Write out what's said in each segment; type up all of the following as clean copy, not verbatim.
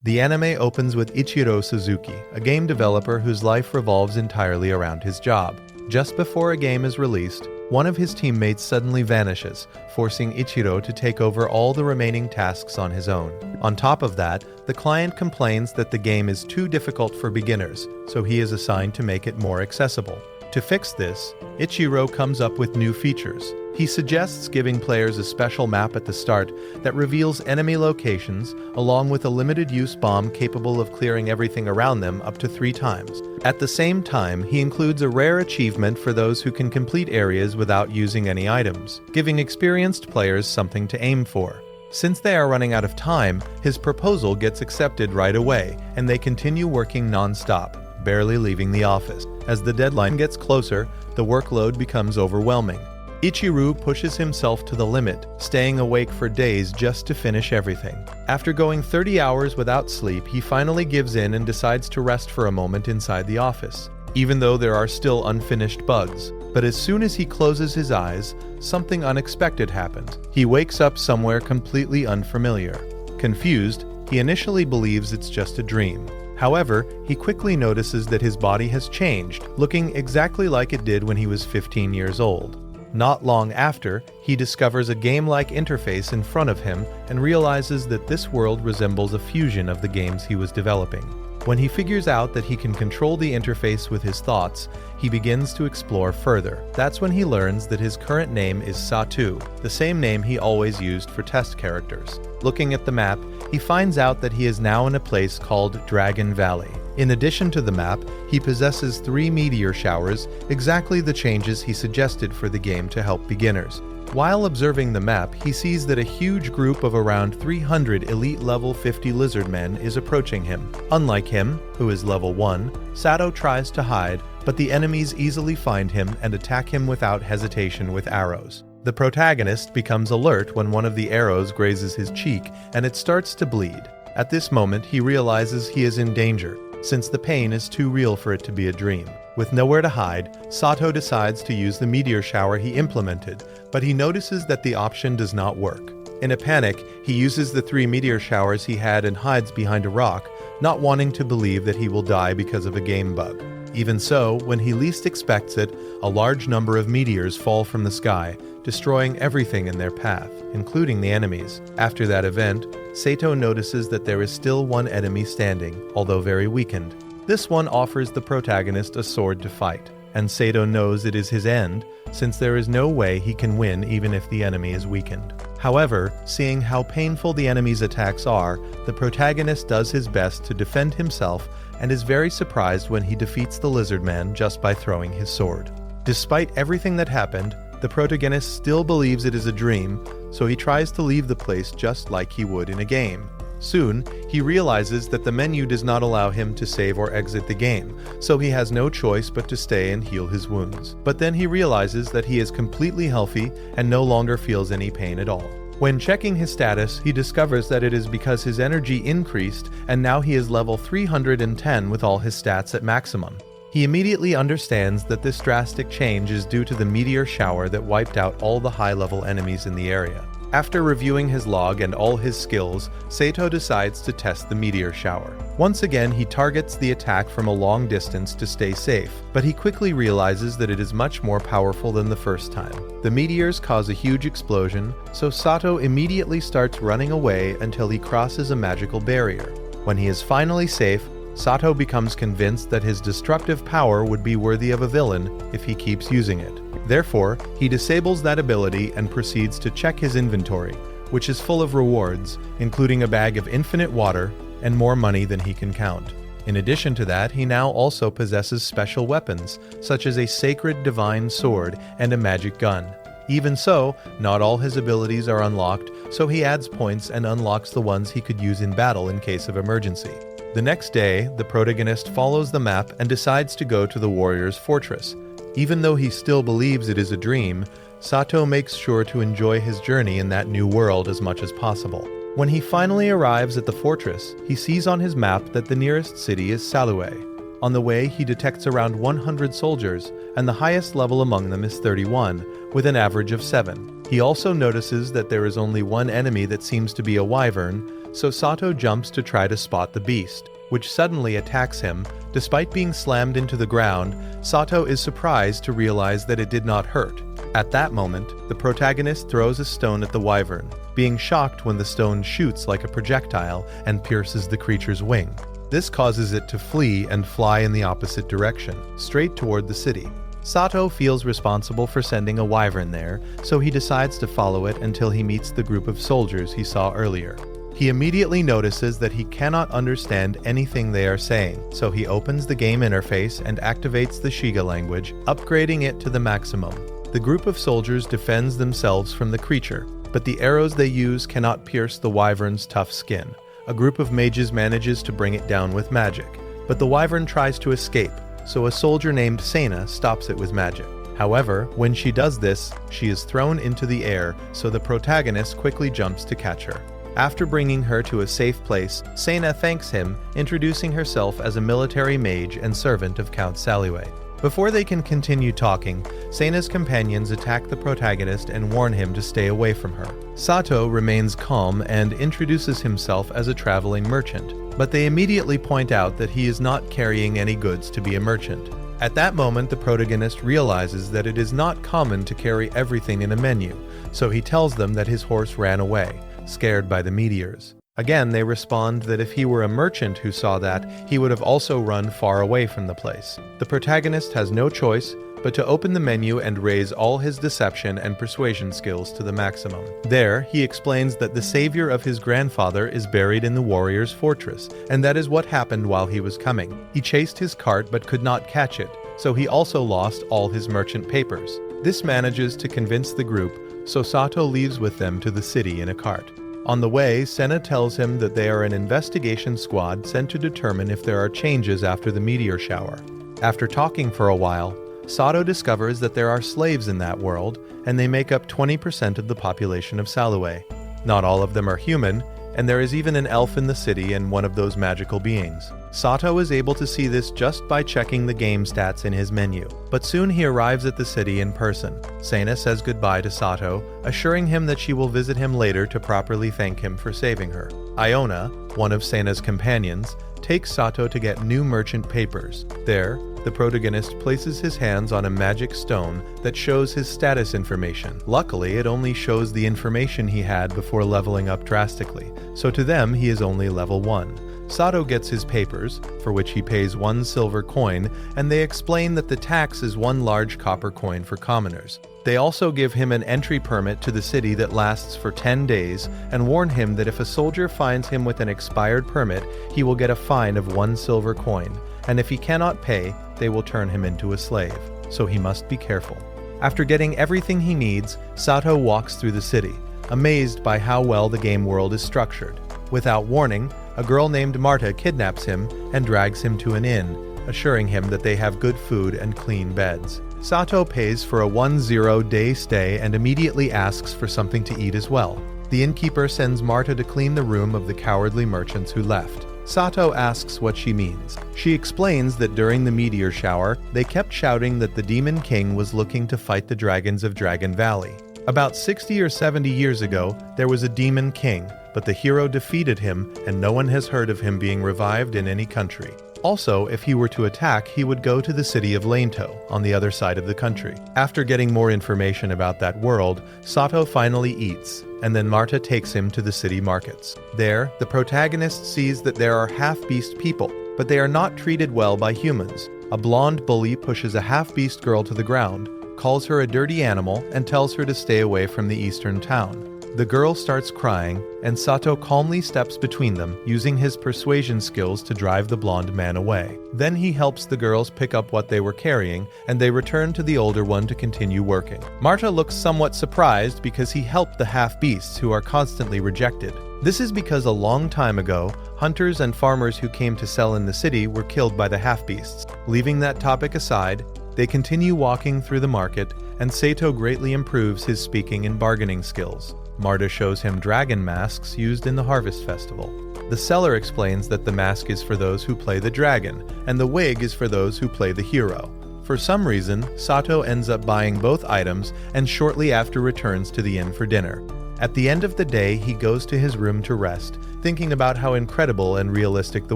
The anime opens with Ichiro Suzuki, a game developer whose life revolves entirely around his job. Just before a game is released, one of his teammates suddenly vanishes, forcing Ichiro to take over all the remaining tasks on his own. On top of that, the client complains that the game is too difficult for beginners, so he is assigned to make it more accessible. To fix this, Ichiro comes up with new features. He suggests giving players a special map at the start that reveals enemy locations, along with a limited-use bomb capable of clearing everything around them up to 3 times. At the same time, he includes a rare achievement for those who can complete areas without using any items, giving experienced players something to aim for. Since they are running out of time, his proposal gets accepted right away, and they continue working non-stop, barely leaving the office. As the deadline gets closer, the workload becomes overwhelming. Ichiro pushes himself to the limit, staying awake for days just to finish everything. After going 30 hours without sleep, he finally gives in and decides to rest for a moment inside the office, even though there are still unfinished bugs. But as soon as he closes his eyes, something unexpected happens. He wakes up somewhere completely unfamiliar. Confused, he initially believes it's just a dream. However, he quickly notices that his body has changed, looking exactly like it did when he was 15 years old. Not long after, he discovers a game-like interface in front of him and realizes that this world resembles a fusion of the games he was developing. When he figures out that he can control the interface with his thoughts, he begins to explore further. That's when he learns that his current name is Satu, the same name he always used for test characters. Looking at the map, he finds out that he is now in a place called Dragon Valley. In addition to the map, he possesses 3 meteor showers, exactly the changes he suggested for the game to help beginners. While observing the map, he sees that a huge group of around 300 elite level 50 lizard men is approaching him. Unlike him, who is level 1, Sato tries to hide, but the enemies easily find him and attack him without hesitation with arrows. The protagonist becomes alert when one of the arrows grazes his cheek and it starts to bleed. At this moment, he realizes he is in danger, since the pain is too real for it to be a dream. With nowhere to hide, Sato decides to use the meteor shower he implemented, but he notices that the option does not work. In a panic, he uses the 3 meteor showers he had and hides behind a rock, not wanting to believe that he will die because of a game bug. Even so, when he least expects it, a large number of meteors fall from the sky, destroying everything in their path, including the enemies. After that event, Sato notices that there is still one enemy standing, although very weakened. This one offers the protagonist a sword to fight, and Sato knows it is his end, since there is no way he can win even if the enemy is weakened. However, seeing how painful the enemy's attacks are, the protagonist does his best to defend himself and is very surprised when he defeats the lizard man just by throwing his sword. Despite everything that happened, the protagonist still believes it is a dream, so he tries to leave the place just like he would in a game. Soon, he realizes that the menu does not allow him to save or exit the game, so he has no choice but to stay and heal his wounds. But then he realizes that he is completely healthy and no longer feels any pain at all. When checking his status, he discovers that it is because his energy increased and now he is level 310 with all his stats at maximum. He immediately understands that this drastic change is due to the meteor shower that wiped out all the high-level enemies in the area. After reviewing his log and all his skills, Sato decides to test the meteor shower. Once again, he targets the attack from a long distance to stay safe, but he quickly realizes that it is much more powerful than the first time. The meteors cause a huge explosion, so Sato immediately starts running away until he crosses a magical barrier. When he is finally safe, Sato becomes convinced that his destructive power would be worthy of a villain if he keeps using it. Therefore, he disables that ability and proceeds to check his inventory, which is full of rewards, including a bag of infinite water and more money than he can count. In addition to that, he now also possesses special weapons, such as a sacred divine sword and a magic gun. Even so, not all his abilities are unlocked, so he adds points and unlocks the ones he could use in battle in case of emergency. The next day, the protagonist follows the map and decides to go to the warrior's fortress. Even though he still believes it is a dream, Sato makes sure to enjoy his journey in that new world as much as possible. When he finally arrives at the fortress, he sees on his map that the nearest city is Saloway. On the way, he detects around 100 soldiers, and the highest level among them is 31, with an average of 7. He also notices that there is only one enemy that seems to be a wyvern, so Sato jumps to try to spot the beast, which suddenly attacks him. Despite being slammed into the ground, Sato is surprised to realize that it did not hurt. At that moment, the protagonist throws a stone at the wyvern, being shocked when the stone shoots like a projectile and pierces the creature's wing. This causes it to flee and fly in the opposite direction, straight toward the city. Sato feels responsible for sending a wyvern there, so he decides to follow it until he meets the group of soldiers he saw earlier. He immediately notices that he cannot understand anything they are saying, so he opens the game interface and activates the Shiga language, upgrading it to the maximum. The group of soldiers defends themselves from the creature, but the arrows they use cannot pierce the wyvern's tough skin. A group of mages manages to bring it down with magic, but the wyvern tries to escape, so a soldier named Sena stops it with magic. However, when she does this, she is thrown into the air, so the protagonist quickly jumps to catch her. After bringing her to a safe place, Sena thanks him, introducing herself as a military mage and servant of Count Saloway. Before they can continue talking, Sena's companions attack the protagonist and warn him to stay away from her. Sato remains calm and introduces himself as a traveling merchant, but they immediately point out that he is not carrying any goods to be a merchant. At that moment, the protagonist realizes that it is not common to carry everything in a menu, so he tells them that his horse ran away, scared by the meteors. Again, they respond that if he were a merchant who saw that, he would have also run far away from the place. The protagonist has no choice but to open the menu and raise all his deception and persuasion skills to the maximum. There, he explains that the savior of his grandfather is buried in the warrior's fortress, and that is what happened while he was coming. He chased his cart but could not catch it, so he also lost all his merchant papers. This manages to convince the group, so Sato leaves with them to the city in a cart. On the way, Sena tells him that they are an investigation squad sent to determine if there are changes after the meteor shower. After talking for a while, Sato discovers that there are slaves in that world, and they make up 20% of the population of Saloway. Not all of them are human, and there is even an elf in the city and one of those magical beings. Sato is able to see this just by checking the game stats in his menu, but soon he arrives at the city in person. Sena says goodbye to Sato, assuring him that she will visit him later to properly thank him for saving her. Iona, one of Sena's companions, takes Sato to get new merchant papers. There, the protagonist places his hands on a magic stone that shows his status information. Luckily, it only shows the information he had before leveling up drastically, so to them he is only level 1. Sato gets his papers, for which he pays 1 silver coin, and they explain that the tax is 1 large copper coin for commoners. They also give him an entry permit to the city that lasts for 10 days and warn him that if a soldier finds him with an expired permit, he will get a fine of 1 silver coin, and if he cannot pay, they will turn him into a slave, so he must be careful. After getting everything he needs, Sato walks through the city, amazed by how well the game world is structured. Without warning, a girl named Marta kidnaps him and drags him to an inn, assuring him that they have good food and clean beds. Sato pays for a 10-day stay and immediately asks for something to eat as well. The innkeeper sends Marta to clean the room of the cowardly merchants who left. Sato asks what she means. She explains that during the meteor shower, they kept shouting that the Demon King was looking to fight the dragons of Dragon Valley. About 60 or 70 years ago, there was a Demon King, but the hero defeated him and no one has heard of him being revived in any country. Also, if he were to attack, he would go to the city of Lento, on the other side of the country. After getting more information about that world, Sato finally eats, and then Marta takes him to the city markets. There, the protagonist sees that there are half-beast people, but they are not treated well by humans. A blonde bully pushes a half-beast girl to the ground, calls her a dirty animal, and tells her to stay away from the eastern town. The girl starts crying, and Sato calmly steps between them, using his persuasion skills to drive the blonde man away. Then he helps the girls pick up what they were carrying, and they return to the older one to continue working. Marta looks somewhat surprised because he helped the half-beasts who are constantly rejected. This is because a long time ago, hunters and farmers who came to sell in the city were killed by the half-beasts. Leaving that topic aside, they continue walking through the market, and Sato greatly improves his speaking and bargaining skills. Marta shows him dragon masks used in the Harvest Festival. The seller explains that the mask is for those who play the dragon, and the wig is for those who play the hero. For some reason, Sato ends up buying both items and shortly after returns to the inn for dinner. At the end of the day, he goes to his room to rest, thinking about how incredible and realistic the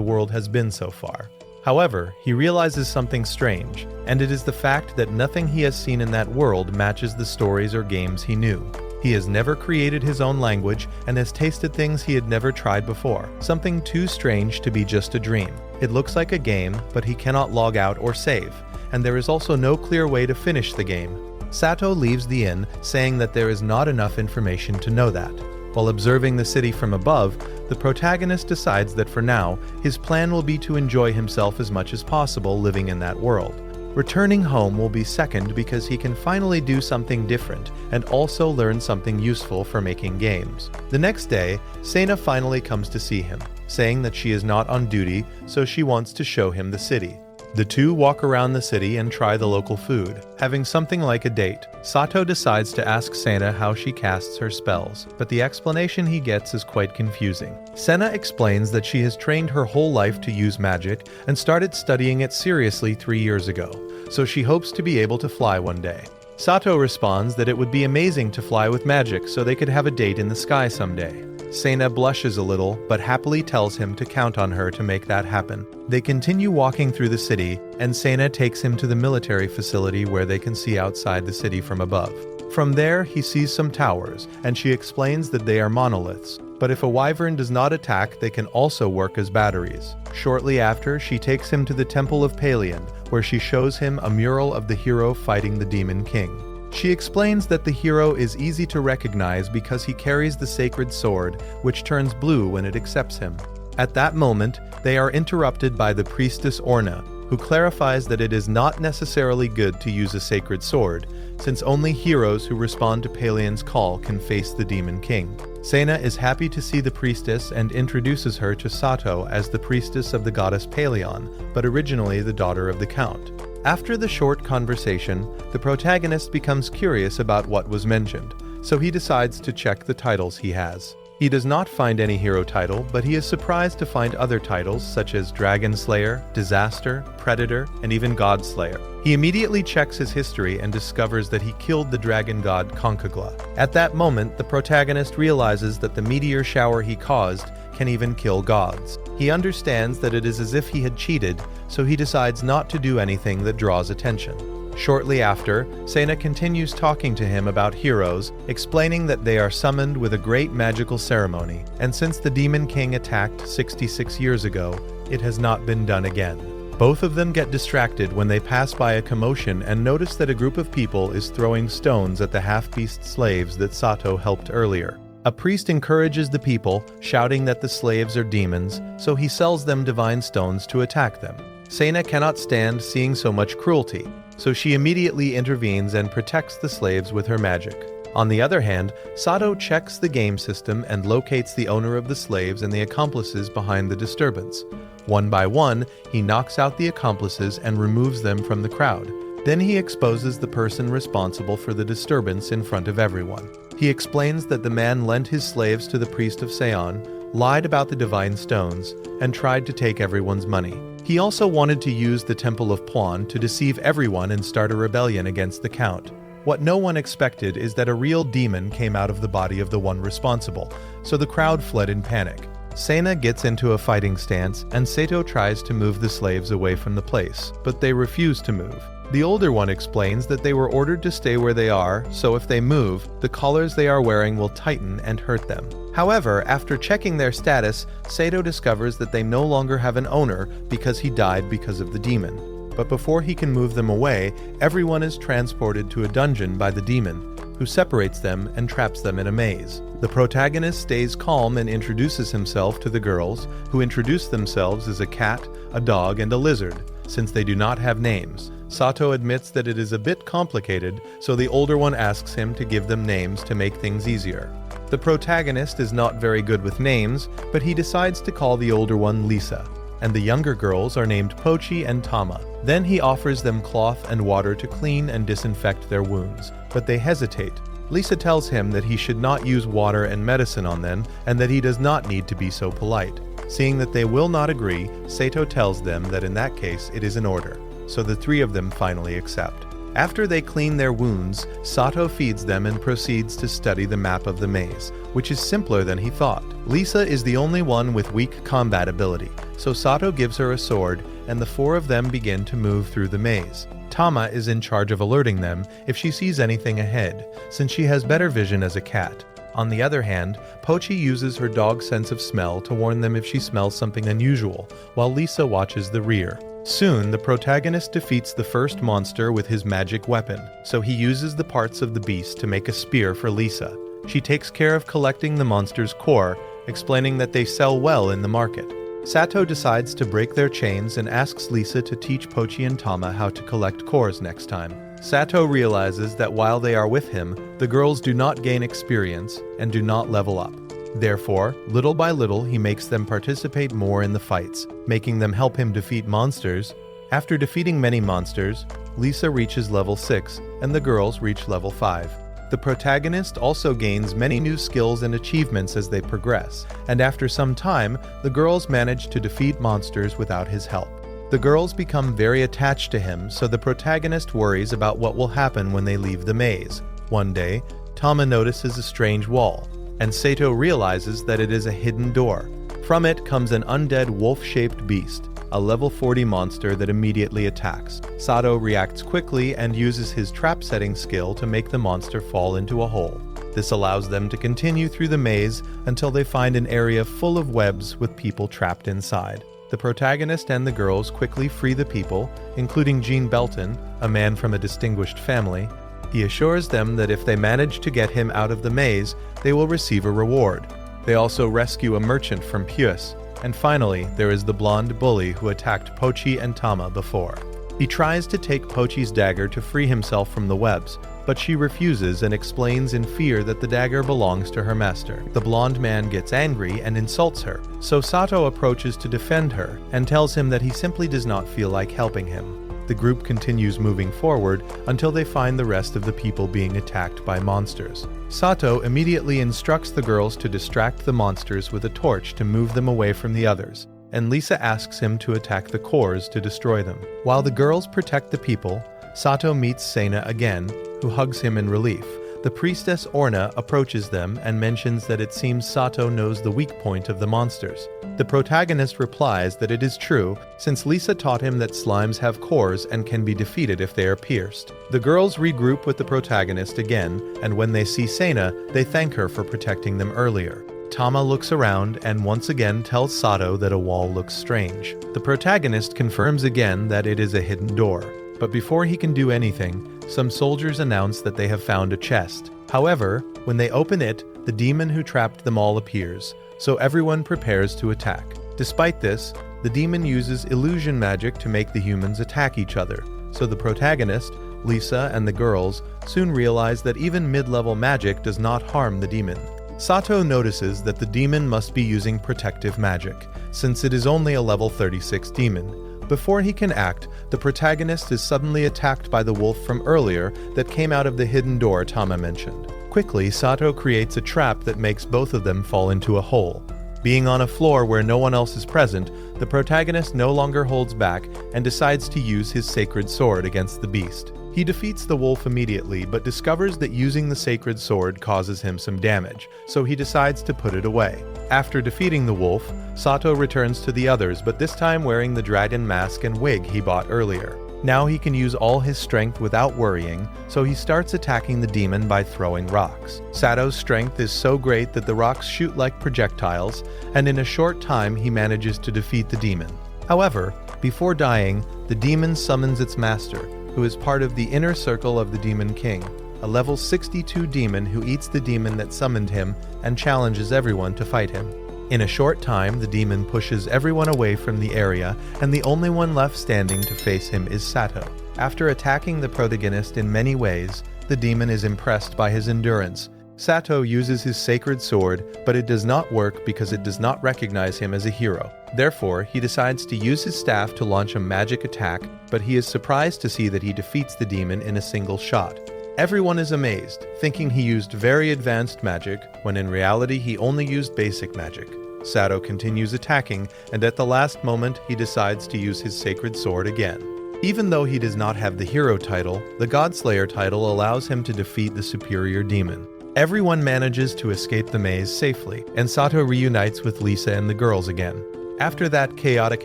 world has been so far. However, he realizes something strange, and it is the fact that nothing he has seen in that world matches the stories or games he knew. He has never created his own language and has tasted things he had never tried before, something too strange to be just a dream. It looks like a game, but he cannot log out or save, and there is also no clear way to finish the game. Sato leaves the inn, saying that there is not enough information to know that. While observing the city from above, the protagonist decides that for now, his plan will be to enjoy himself as much as possible living in that world. Returning home will be second because he can finally do something different and also learn something useful for making games. The next day, Sena finally comes to see him, saying that she is not on duty, so she wants to show him the city. The two walk around the city and try the local food. Having something like a date, Sato decides to ask Sena how she casts her spells, but the explanation he gets is quite confusing. Sena explains that she has trained her whole life to use magic and started studying it seriously 3 years ago, so she hopes to be able to fly one day. Sato responds that it would be amazing to fly with magic so they could have a date in the sky someday. Sena blushes a little, but happily tells him to count on her to make that happen. They continue walking through the city, and Sena takes him to the military facility where they can see outside the city from above. From there, he sees some towers, and she explains that they are monoliths, but if a wyvern does not attack, they can also work as batteries. Shortly after, she takes him to the Temple of Palion, where she shows him a mural of the hero fighting the Demon King. She explains that the hero is easy to recognize because he carries the sacred sword, which turns blue when it accepts him. At that moment, they are interrupted by the priestess Orna, who clarifies that it is not necessarily good to use a sacred sword, since only heroes who respond to Palion's call can face the Demon King. Sena is happy to see the priestess and introduces her to Sato as the priestess of the goddess Palion, but originally the daughter of the count. After the short conversation, the protagonist becomes curious about what was mentioned, so he decides to check the titles he has. He does not find any hero title, but he is surprised to find other titles such as Dragon Slayer, Disaster, Predator, and even God Slayer. He immediately checks his history and discovers that he killed the dragon god Concagla. At that moment, the protagonist realizes that the meteor shower he caused can even kill gods. He understands that it is as if he had cheated, so he decides not to do anything that draws attention. Shortly after, Sena continues talking to him about heroes, explaining that they are summoned with a great magical ceremony, and since the Demon King attacked 66 years ago, it has not been done again. Both of them get distracted when they pass by a commotion and notice that a group of people is throwing stones at the half-beast slaves that Sato helped earlier. A priest encourages the people, shouting that the slaves are demons, so he sells them divine stones to attack them. Sena cannot stand seeing so much cruelty, so she immediately intervenes and protects the slaves with her magic. On the other hand, Sato checks the game system and locates the owner of the slaves and the accomplices behind the disturbance. One by one, he knocks out the accomplices and removes them from the crowd. Then he exposes the person responsible for the disturbance in front of everyone. He explains that the man lent his slaves to the priest of Seon, lied about the divine stones, and tried to take everyone's money. He also wanted to use the Temple of Puan to deceive everyone and start a rebellion against the Count. What no one expected is that a real demon came out of the body of the one responsible, so the crowd fled in panic. Sena gets into a fighting stance, and Sato tries to move the slaves away from the place, but they refuse to move. The older one explains that they were ordered to stay where they are, so if they move, the collars they are wearing will tighten and hurt them. However, after checking their status, Sato discovers that they no longer have an owner because he died because of the demon. But before he can move them away, everyone is transported to a dungeon by the demon, who separates them and traps them in a maze. The protagonist stays calm and introduces himself to the girls, who introduce themselves as a cat, a dog, and a lizard, since they do not have names. Sato admits that it is a bit complicated, so the older one asks him to give them names to make things easier. The protagonist is not very good with names, but he decides to call the older one Lisa, and the younger girls are named Pochi and Tama. Then he offers them cloth and water to clean and disinfect their wounds, but they hesitate. Lisa tells him that he should not use water and medicine on them, and that he does not need to be so polite. Seeing that they will not agree, Sato tells them that in that case it is an order, so the three of them finally accept. After they clean their wounds, Sato feeds them and proceeds to study the map of the maze, which is simpler than he thought. Lisa is the only one with weak combat ability, so Sato gives her a sword, and the four of them begin to move through the maze. Tama is in charge of alerting them if she sees anything ahead, since she has better vision as a cat. On the other hand, Pochi uses her dog sense of smell to warn them if she smells something unusual, while Lisa watches the rear. Soon, the protagonist defeats the first monster with his magic weapon, so he uses the parts of the beast to make a spear for Lisa. She takes care of collecting the monster's core, explaining that they sell well in the market. Sato decides to break their chains and asks Lisa to teach Pochi and Tama how to collect cores next time. Sato realizes that while they are with him, the girls do not gain experience and do not level up. Therefore, little by little, he makes them participate more in the fights, making them help him defeat monsters. After defeating many monsters, Lisa reaches level 6 and the girls reach level 5. The protagonist also gains many new skills and achievements as they progress, and after some time, the girls manage to defeat monsters without his help. The girls become very attached to him, so the protagonist worries about what will happen when they leave the maze. One day, Tama notices a strange wall, and Sato realizes that it is a hidden door. From it comes an undead wolf-shaped beast, a level 40 monster that immediately attacks. Sato reacts quickly and uses his trap-setting skill to make the monster fall into a hole. This allows them to continue through the maze until they find an area full of webs with people trapped inside. The protagonist and the girls quickly free the people, including Gene Belton, a man from a distinguished family. He assures them that if they manage to get him out of the maze, they will receive a reward. They also rescue a merchant from Puus. And finally, there is the blonde bully who attacked Pochi and Tama before. He tries to take Pochi's dagger to free himself from the webs, but she refuses and explains in fear that the dagger belongs to her master. The blonde man gets angry and insults her, so Sato approaches to defend her and tells him that he simply does not feel like helping him. The group continues moving forward until they find the rest of the people being attacked by monsters. Sato immediately instructs the girls to distract the monsters with a torch to move them away from the others, and Lisa asks him to attack the cores to destroy them. While the girls protect the people, Sato meets Sena again, who hugs him in relief. The priestess Orna approaches them and mentions that it seems Sato knows the weak point of the monsters. The protagonist replies that it is true, since Lisa taught him that slimes have cores and can be defeated if they are pierced. The girls regroup with the protagonist again, and when they see Sena, they thank her for protecting them earlier. Tama looks around and once again tells Sato that a wall looks strange. The protagonist confirms again that it is a hidden door. But before he can do anything, some soldiers announce that they have found a chest. However, when they open it, the demon who trapped them all appears, so everyone prepares to attack. Despite this, the demon uses illusion magic to make the humans attack each other, so the protagonist, Lisa, and the girls soon realize that even mid-level magic does not harm the demon. Sato notices that the demon must be using protective magic, since it is only a level 36 demon. Before he can act, the protagonist is suddenly attacked by the wolf from earlier that came out of the hidden door Tama mentioned. Quickly, Sato creates a trap that makes both of them fall into a hole. Being on a floor where no one else is present, the protagonist no longer holds back and decides to use his sacred sword against the beast. He defeats the wolf immediately, but discovers that using the sacred sword causes him some damage, so he decides to put it away. After defeating the wolf, Sato returns to the others, but this time wearing the dragon mask and wig he bought earlier. Now he can use all his strength without worrying, so he starts attacking the demon by throwing rocks. Sato's strength is so great that the rocks shoot like projectiles, and in a short time he manages to defeat the demon. However, before dying, the demon summons its master, who is part of the inner circle of the Demon King, a level 62 demon who eats the demon that summoned him and challenges everyone to fight him. In a short time, the demon pushes everyone away from the area, and the only one left standing to face him is Sato. After attacking the protagonist in many ways, the demon is impressed by his endurance. Sato uses his sacred sword, but it does not work because it does not recognize him as a hero. Therefore, he decides to use his staff to launch a magic attack, but he is surprised to see that he defeats the demon in a single shot. Everyone is amazed, thinking he used very advanced magic, when in reality he only used basic magic. Sato continues attacking, and at the last moment he decides to use his sacred sword again. Even though he does not have the hero title, the Godslayer title allows him to defeat the superior demon. Everyone manages to escape the maze safely, and Sato reunites with Lisa and the girls again. After that chaotic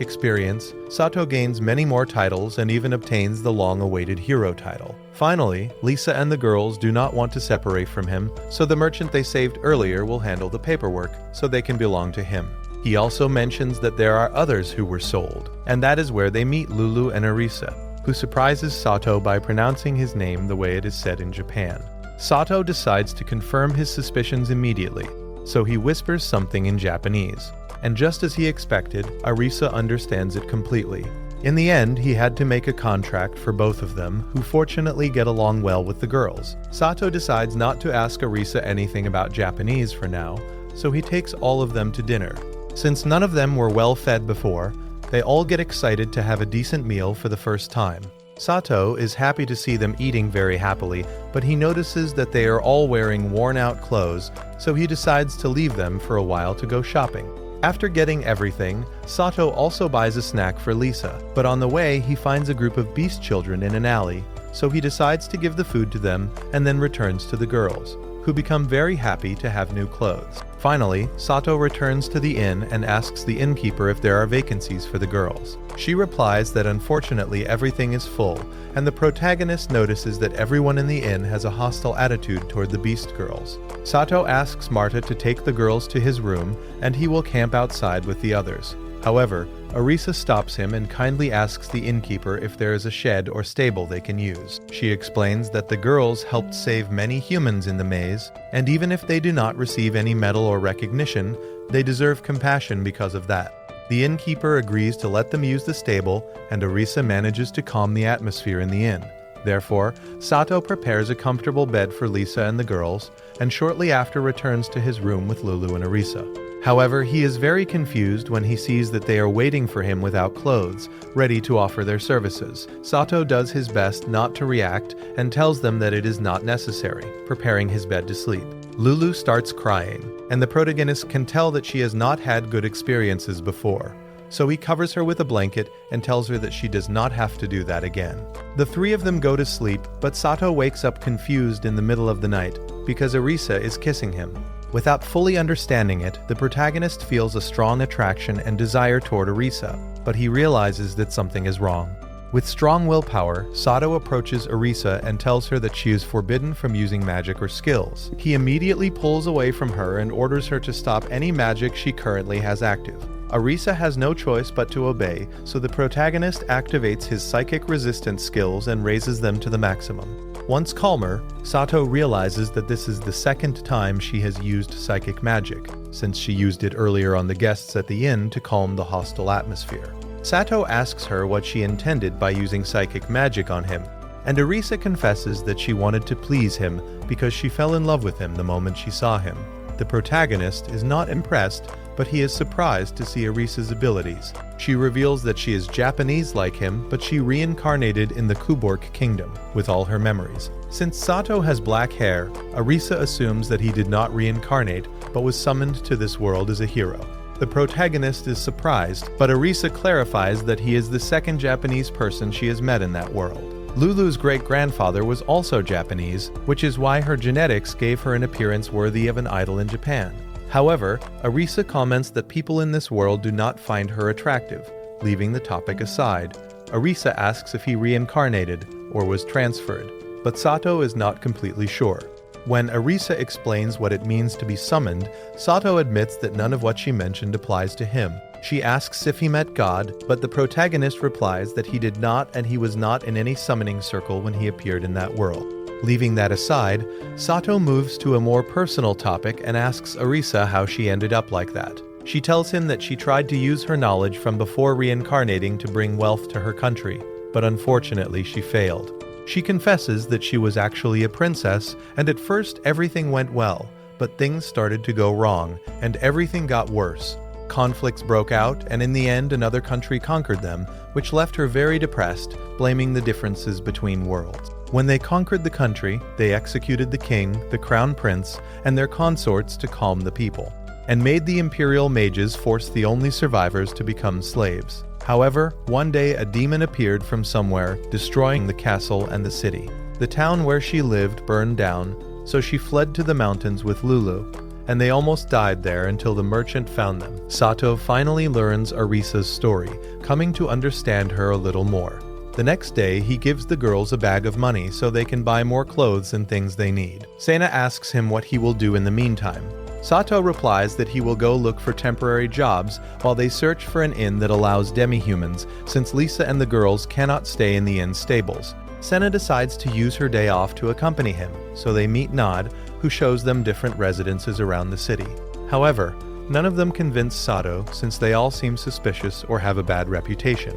experience, Sato gains many more titles and even obtains the long-awaited hero title. Finally, Lisa and the girls do not want to separate from him, so the merchant they saved earlier will handle the paperwork so they can belong to him. He also mentions that there are others who were sold, and that is where they meet Lulu and Arisa, who surprises Sato by pronouncing his name the way it is said in Japan. Sato decides to confirm his suspicions immediately, so he whispers something in Japanese. And just as he expected, Arisa understands it completely. In the end, he had to make a contract for both of them, who fortunately get along well with the girls. Sato decides not to ask Arisa anything about Japanese for now, so he takes all of them to dinner. Since none of them were well fed before, they all get excited to have a decent meal for the first time. Sato is happy to see them eating very happily, but he notices that they are all wearing worn-out clothes, so he decides to leave them for a while to go shopping. After getting everything, Sato also buys a snack for Lisa, but on the way he finds a group of beast children in an alley, so he decides to give the food to them and then returns to the girls, who become very happy to have new clothes. Finally, Sato returns to the inn and asks the innkeeper if there are vacancies for the girls. She replies that unfortunately everything is full, and the protagonist notices that everyone in the inn has a hostile attitude toward the beast girls. Sato asks Marta to take the girls to his room, and he will camp outside with the others. However, Arisa stops him and kindly asks the innkeeper if there is a shed or stable they can use. She explains that the girls helped save many humans in the maze, and even if they do not receive any medal or recognition, they deserve compassion because of that. The innkeeper agrees to let them use the stable, and Arisa manages to calm the atmosphere in the inn. Therefore, Sato prepares a comfortable bed for Lisa and the girls, and shortly after returns to his room with Lulu and Arisa. However, he is very confused when he sees that they are waiting for him without clothes, ready to offer their services. Sato does his best not to react and tells them that it is not necessary, preparing his bed to sleep. Lulu starts crying, and the protagonist can tell that she has not had good experiences before. So he covers her with a blanket and tells her that she does not have to do that again. The three of them go to sleep, but Sato wakes up confused in the middle of the night because Arisa is kissing him. Without fully understanding it, the protagonist feels a strong attraction and desire toward Arisa, but he realizes that something is wrong. With strong willpower, Sato approaches Arisa and tells her that she is forbidden from using magic or skills. He immediately pulls away from her and orders her to stop any magic she currently has active. Arisa has no choice but to obey, so the protagonist activates his psychic resistance skills and raises them to the maximum. Once calmer, Sato realizes that this is the second time she has used psychic magic, since she used it earlier on the guests at the inn to calm the hostile atmosphere. Sato asks her what she intended by using psychic magic on him, and Arisa confesses that she wanted to please him because she fell in love with him the moment she saw him. The protagonist is not impressed, but he is surprised to see Arisa's abilities. She reveals that she is Japanese like him, but she reincarnated in the Kubork kingdom with all her memories. Since Sato has black hair, Arisa assumes that he did not reincarnate, but was summoned to this world as a hero. The protagonist is surprised, but Arisa clarifies that he is the second Japanese person she has met in that world. Lulu's great-grandfather was also Japanese, which is why her genetics gave her an appearance worthy of an idol in Japan. However, Arisa comments that people in this world do not find her attractive, leaving the topic aside. Arisa asks if he reincarnated or was transferred, but Sato is not completely sure. When Arisa explains what it means to be summoned, Sato admits that none of what she mentioned applies to him. She asks if he met God, but the protagonist replies that he did not and he was not in any summoning circle when he appeared in that world. Leaving that aside, Sato moves to a more personal topic and asks Arisa how she ended up like that. She tells him that she tried to use her knowledge from before reincarnating to bring wealth to her country, but unfortunately she failed. She confesses that she was actually a princess, and at first everything went well, but things started to go wrong, and everything got worse. Conflicts broke out, and in the end another country conquered them, which left her very depressed, blaming the differences between worlds. When they conquered the country, they executed the king, the crown prince, and their consorts to calm the people, and made the imperial mages force the only survivors to become slaves. However, one day a demon appeared from somewhere, destroying the castle and the city. The town where she lived burned down, so she fled to the mountains with Lulu, and they almost died there until the merchant found them. Sato finally learns Arisa's story, coming to understand her a little more. The next day, he gives the girls a bag of money so they can buy more clothes and things they need. Sena asks him what he will do in the meantime. Sato replies that he will go look for temporary jobs while they search for an inn that allows demi-humans, since Lisa and the girls cannot stay in the inn's stables. Sena decides to use her day off to accompany him, so they meet Nad, who shows them different residences around the city. However, none of them convince Sato since they all seem suspicious or have a bad reputation.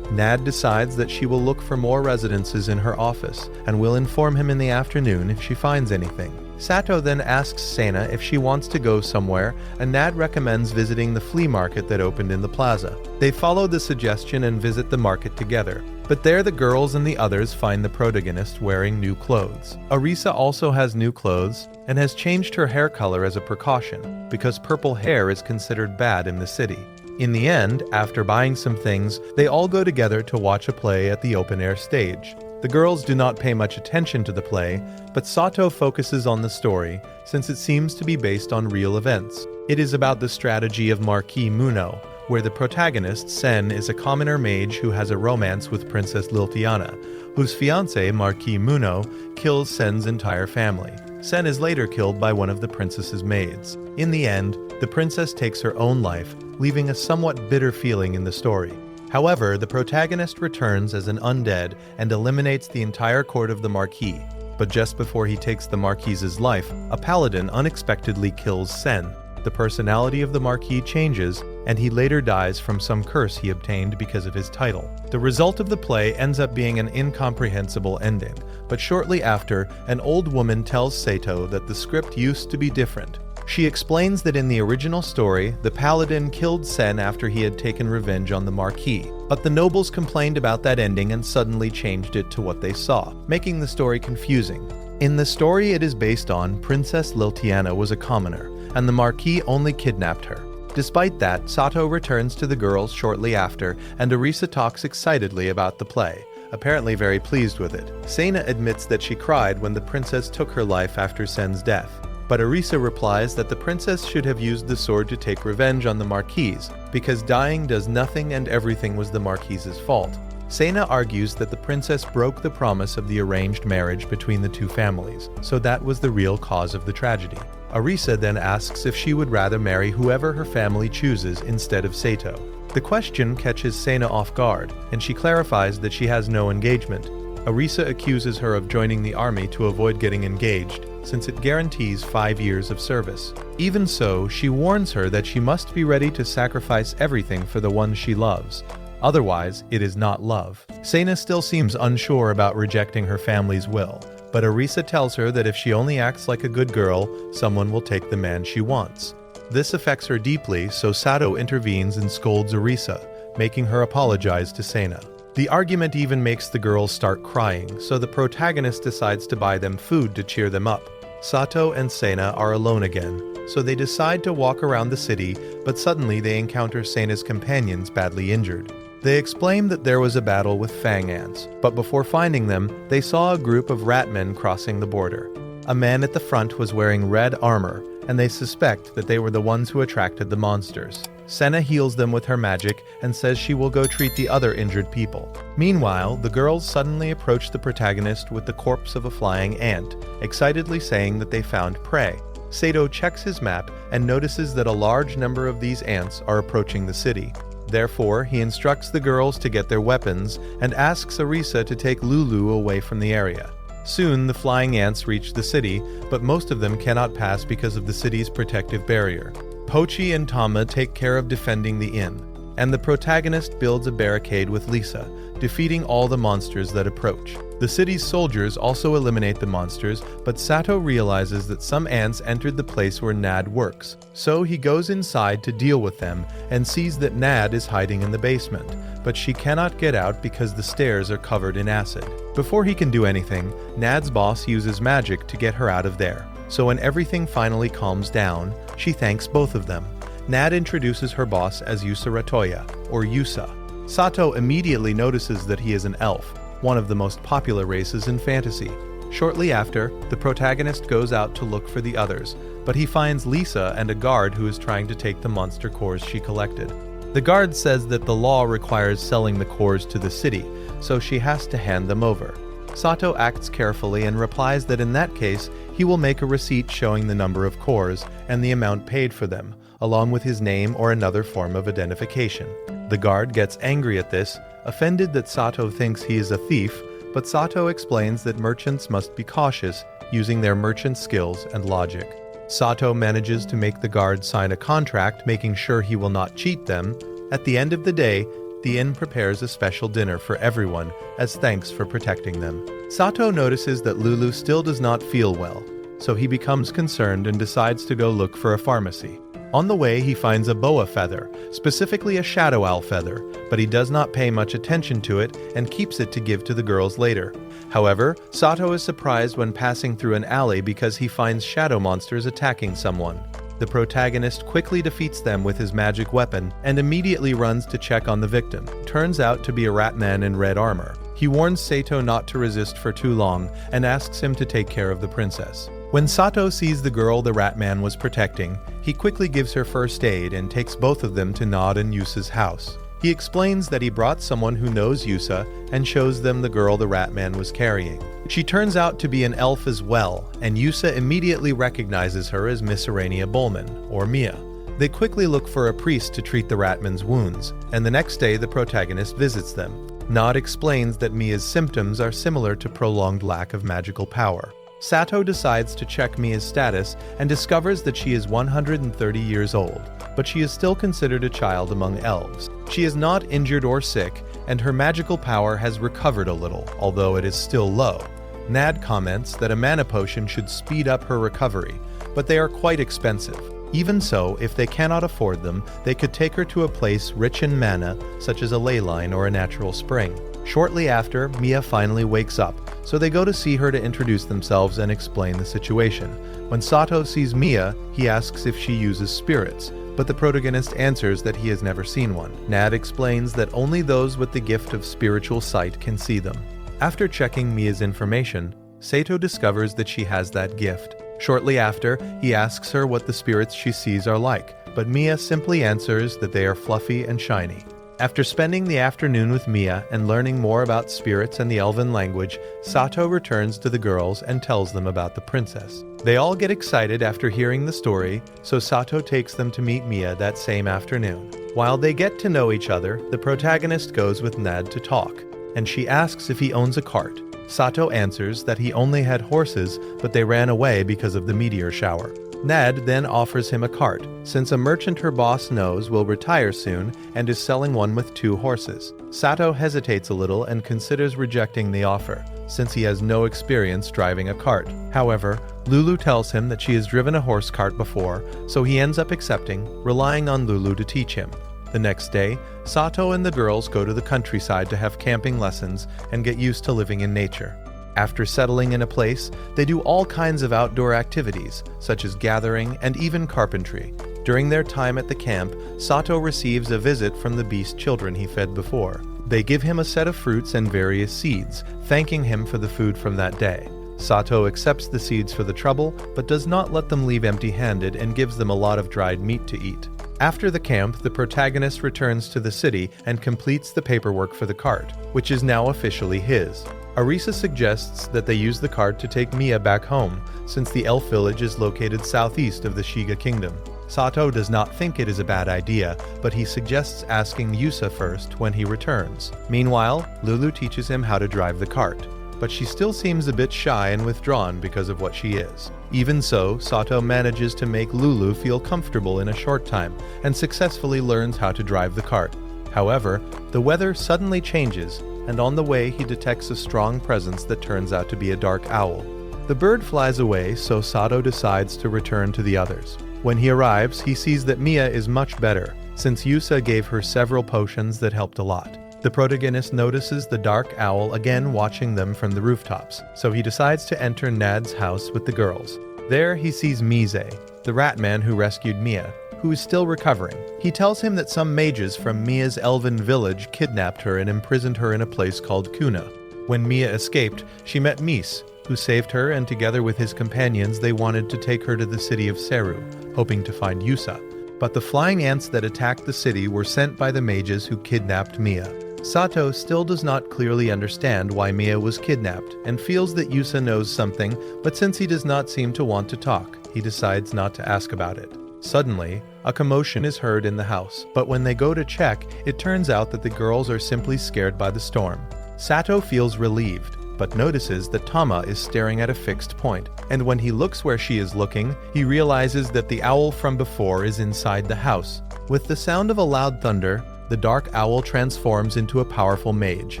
Nad decides that she will look for more residences in her office and will inform him in the afternoon if she finds anything. Sato then asks Sena if she wants to go somewhere, and Nad recommends visiting the flea market that opened in the plaza. They follow the suggestion and visit the market together, but there the girls and the others find the protagonist wearing new clothes. Arisa also has new clothes and has changed her hair color as a precaution, because purple hair is considered bad in the city. In the end, after buying some things, they all go together to watch a play at the open-air stage. The girls do not pay much attention to the play, but Sato focuses on the story, since it seems to be based on real events. It is about the strategy of Marquis Muno, where the protagonist, Sen, is a commoner mage who has a romance with Princess Liltiana, whose fiancé, Marquis Muno, kills Sen's entire family. Sen is later killed by one of the princess's maids. In the end, the princess takes her own life, leaving a somewhat bitter feeling in the story. However, the protagonist returns as an undead and eliminates the entire court of the Marquis. But just before he takes the Marquis's life, a paladin unexpectedly kills Sen. The personality of the Marquis changes, and he later dies from some curse he obtained because of his title. The result of the play ends up being an incomprehensible ending, but shortly after, an old woman tells Sato that the script used to be different. She explains that in the original story, the paladin killed Sen after he had taken revenge on the Marquis, but the nobles complained about that ending and suddenly changed it to what they saw, making the story confusing. In the story it is based on, Princess Liltiana was a commoner, and the Marquis only kidnapped her. Despite that, Sato returns to the girls shortly after, and Arisa talks excitedly about the play, apparently very pleased with it. Sena admits that she cried when the princess took her life after Sen's death. But Arisa replies that the princess should have used the sword to take revenge on the Marquis, because dying does nothing and everything was the Marquis's fault. Sena argues that the princess broke the promise of the arranged marriage between the two families, so that was the real cause of the tragedy. Arisa then asks if she would rather marry whoever her family chooses instead of Sato. The question catches Sena off guard, and she clarifies that she has no engagement. Arisa accuses her of joining the army to avoid getting engaged, since it guarantees 5 years of service. Even so, she warns her that she must be ready to sacrifice everything for the one she loves. Otherwise, it is not love. Sena still seems unsure about rejecting her family's will, but Arisa tells her that if she only acts like a good girl, someone will take the man she wants. This affects her deeply, so Sato intervenes and scolds Arisa, making her apologize to Sena. The argument even makes the girls start crying, so the protagonist decides to buy them food to cheer them up. Sato and Sena are alone again, so they decide to walk around the city, but suddenly they encounter Sena's companions badly injured. They explain that there was a battle with fang ants, but before finding them, they saw a group of ratmen crossing the border. A man at the front was wearing red armor, and they suspect that they were the ones who attracted the monsters. Sena heals them with her magic and says she will go treat the other injured people. Meanwhile, the girls suddenly approach the protagonist with the corpse of a flying ant, excitedly saying that they found prey. Sato checks his map and notices that a large number of these ants are approaching the city. Therefore, he instructs the girls to get their weapons and asks Arisa to take Lulu away from the area. Soon, the flying ants reach the city, but most of them cannot pass because of the city's protective barrier. Pochi and Tama take care of defending the inn, and the protagonist builds a barricade with Lisa, defeating all the monsters that approach. The city's soldiers also eliminate the monsters, but Sato realizes that some ants entered the place where Nad works, so he goes inside to deal with them and sees that Nad is hiding in the basement, but she cannot get out because the stairs are covered in acid. Before he can do anything, Nad's boss uses magic to get her out of there. So when everything finally calms down, she thanks both of them. Nad introduces her boss as Yusa Ratoya, or Yusa. Sato immediately notices that he is an elf, one of the most popular races in fantasy. Shortly after, the protagonist goes out to look for the others, but he finds Lisa and a guard who is trying to take the monster cores she collected. The guard says that the law requires selling the cores to the city, so she has to hand them over. Sato acts carefully and replies that in that case, he will make a receipt showing the number of cores and the amount paid for them, along with his name or another form of identification. The guard gets angry at this, offended that Sato thinks he is a thief, but Sato explains that merchants must be cautious, using their merchant skills and logic. Sato manages to make the guard sign a contract, making sure he will not cheat them. At the end of the day, the inn prepares a special dinner for everyone as thanks for protecting them. Sato notices that Lulu still does not feel well, so he becomes concerned and decides to go look for a pharmacy. On the way, he finds a boa feather, specifically a shadow owl feather, but he does not pay much attention to it and keeps it to give to the girls later. However, Sato is surprised when passing through an alley because he finds shadow monsters attacking someone. The protagonist quickly defeats them with his magic weapon and immediately runs to check on the victim. Turns out to be a rat man in red armor. He warns Sato not to resist for too long and asks him to take care of the princess. When Sato sees the girl the rat man was protecting, he quickly gives her first aid and takes both of them to Nod and Yusa's house. He explains that he brought someone who knows Yusa and shows them the girl the rat man was carrying. She turns out to be an elf as well, and Yusa immediately recognizes her as Miss Arania Bowman, or Mia. They quickly look for a priest to treat the ratman's wounds, and the next day the protagonist visits them. Nod explains that Mia's symptoms are similar to prolonged lack of magical power. Sato decides to check Mia's status and discovers that she is 130 years old, but she is still considered a child among elves. She is not injured or sick, and her magical power has recovered a little, although it is still low. Nad comments that a mana potion should speed up her recovery, but they are quite expensive. Even so, if they cannot afford them, they could take her to a place rich in mana, such as a ley line or a natural spring. Shortly after, Mia finally wakes up, so they go to see her to introduce themselves and explain the situation. When Sato sees Mia, he asks if she uses spirits, but the protagonist answers that he has never seen one. Nad explains that only those with the gift of spiritual sight can see them. After checking Mia's information, Sato discovers that she has that gift. Shortly after, he asks her what the spirits she sees are like, but Mia simply answers that they are fluffy and shiny. After spending the afternoon with Mia and learning more about spirits and the elven language, Sato returns to the girls and tells them about the princess. They all get excited after hearing the story, so Sato takes them to meet Mia that same afternoon. While they get to know each other, the protagonist goes with Nad to talk, and she asks if he owns a cart. Sato answers that he only had horses, but they ran away because of the meteor shower. Nad then offers him a cart, since a merchant her boss knows will retire soon and is selling one with 2 horses. Sato hesitates a little and considers rejecting the offer, since he has no experience driving a cart. However, Lulu tells him that she has driven a horse cart before, so he ends up accepting, relying on Lulu to teach him. The next day, Sato and the girls go to the countryside to have camping lessons and get used to living in nature. After settling in a place, they do all kinds of outdoor activities, such as gathering and even carpentry. During their time at the camp, Sato receives a visit from the beast children he fed before. They give him a set of fruits and various seeds, thanking him for the food from that day. Sato accepts the seeds for the trouble, but does not let them leave empty-handed and gives them a lot of dried meat to eat. After the camp, the protagonist returns to the city and completes the paperwork for the cart, which is now officially his. Arisa suggests that they use the cart to take Mia back home, since the elf village is located southeast of the Shiga kingdom. Sato does not think it is a bad idea, but he suggests asking Yusa first when he returns. Meanwhile, Lulu teaches him how to drive the cart, but she still seems a bit shy and withdrawn because of what she is. Even so, Sato manages to make Lulu feel comfortable in a short time and successfully learns how to drive the cart. However, the weather suddenly changes, and on the way he detects a strong presence that turns out to be a dark owl. The bird flies away, so Sato decides to return to the others. When he arrives, he sees that Mia is much better, since Yusa gave her several potions that helped a lot. The protagonist notices the dark owl again watching them from the rooftops, so he decides to enter Nad's house with the girls. There he sees Mise, the rat man who rescued Mia, who is still recovering. He tells him that some mages from Mia's elven village kidnapped her and imprisoned her in a place called Kuna. When Mia escaped, she met Mise, who saved her, and together with his companions they wanted to take her to the city of Seru, hoping to find Yusa. But the flying ants that attacked the city were sent by the mages who kidnapped Mia. Sato still does not clearly understand why Mia was kidnapped, and feels that Yusa knows something, but since he does not seem to want to talk, he decides not to ask about it. Suddenly, a commotion is heard in the house, but when they go to check, it turns out that the girls are simply scared by the storm. Sato feels relieved, but notices that Tama is staring at a fixed point, and when he looks where she is looking, he realizes that the owl from before is inside the house. With the sound of a loud thunder, the dark owl transforms into a powerful mage.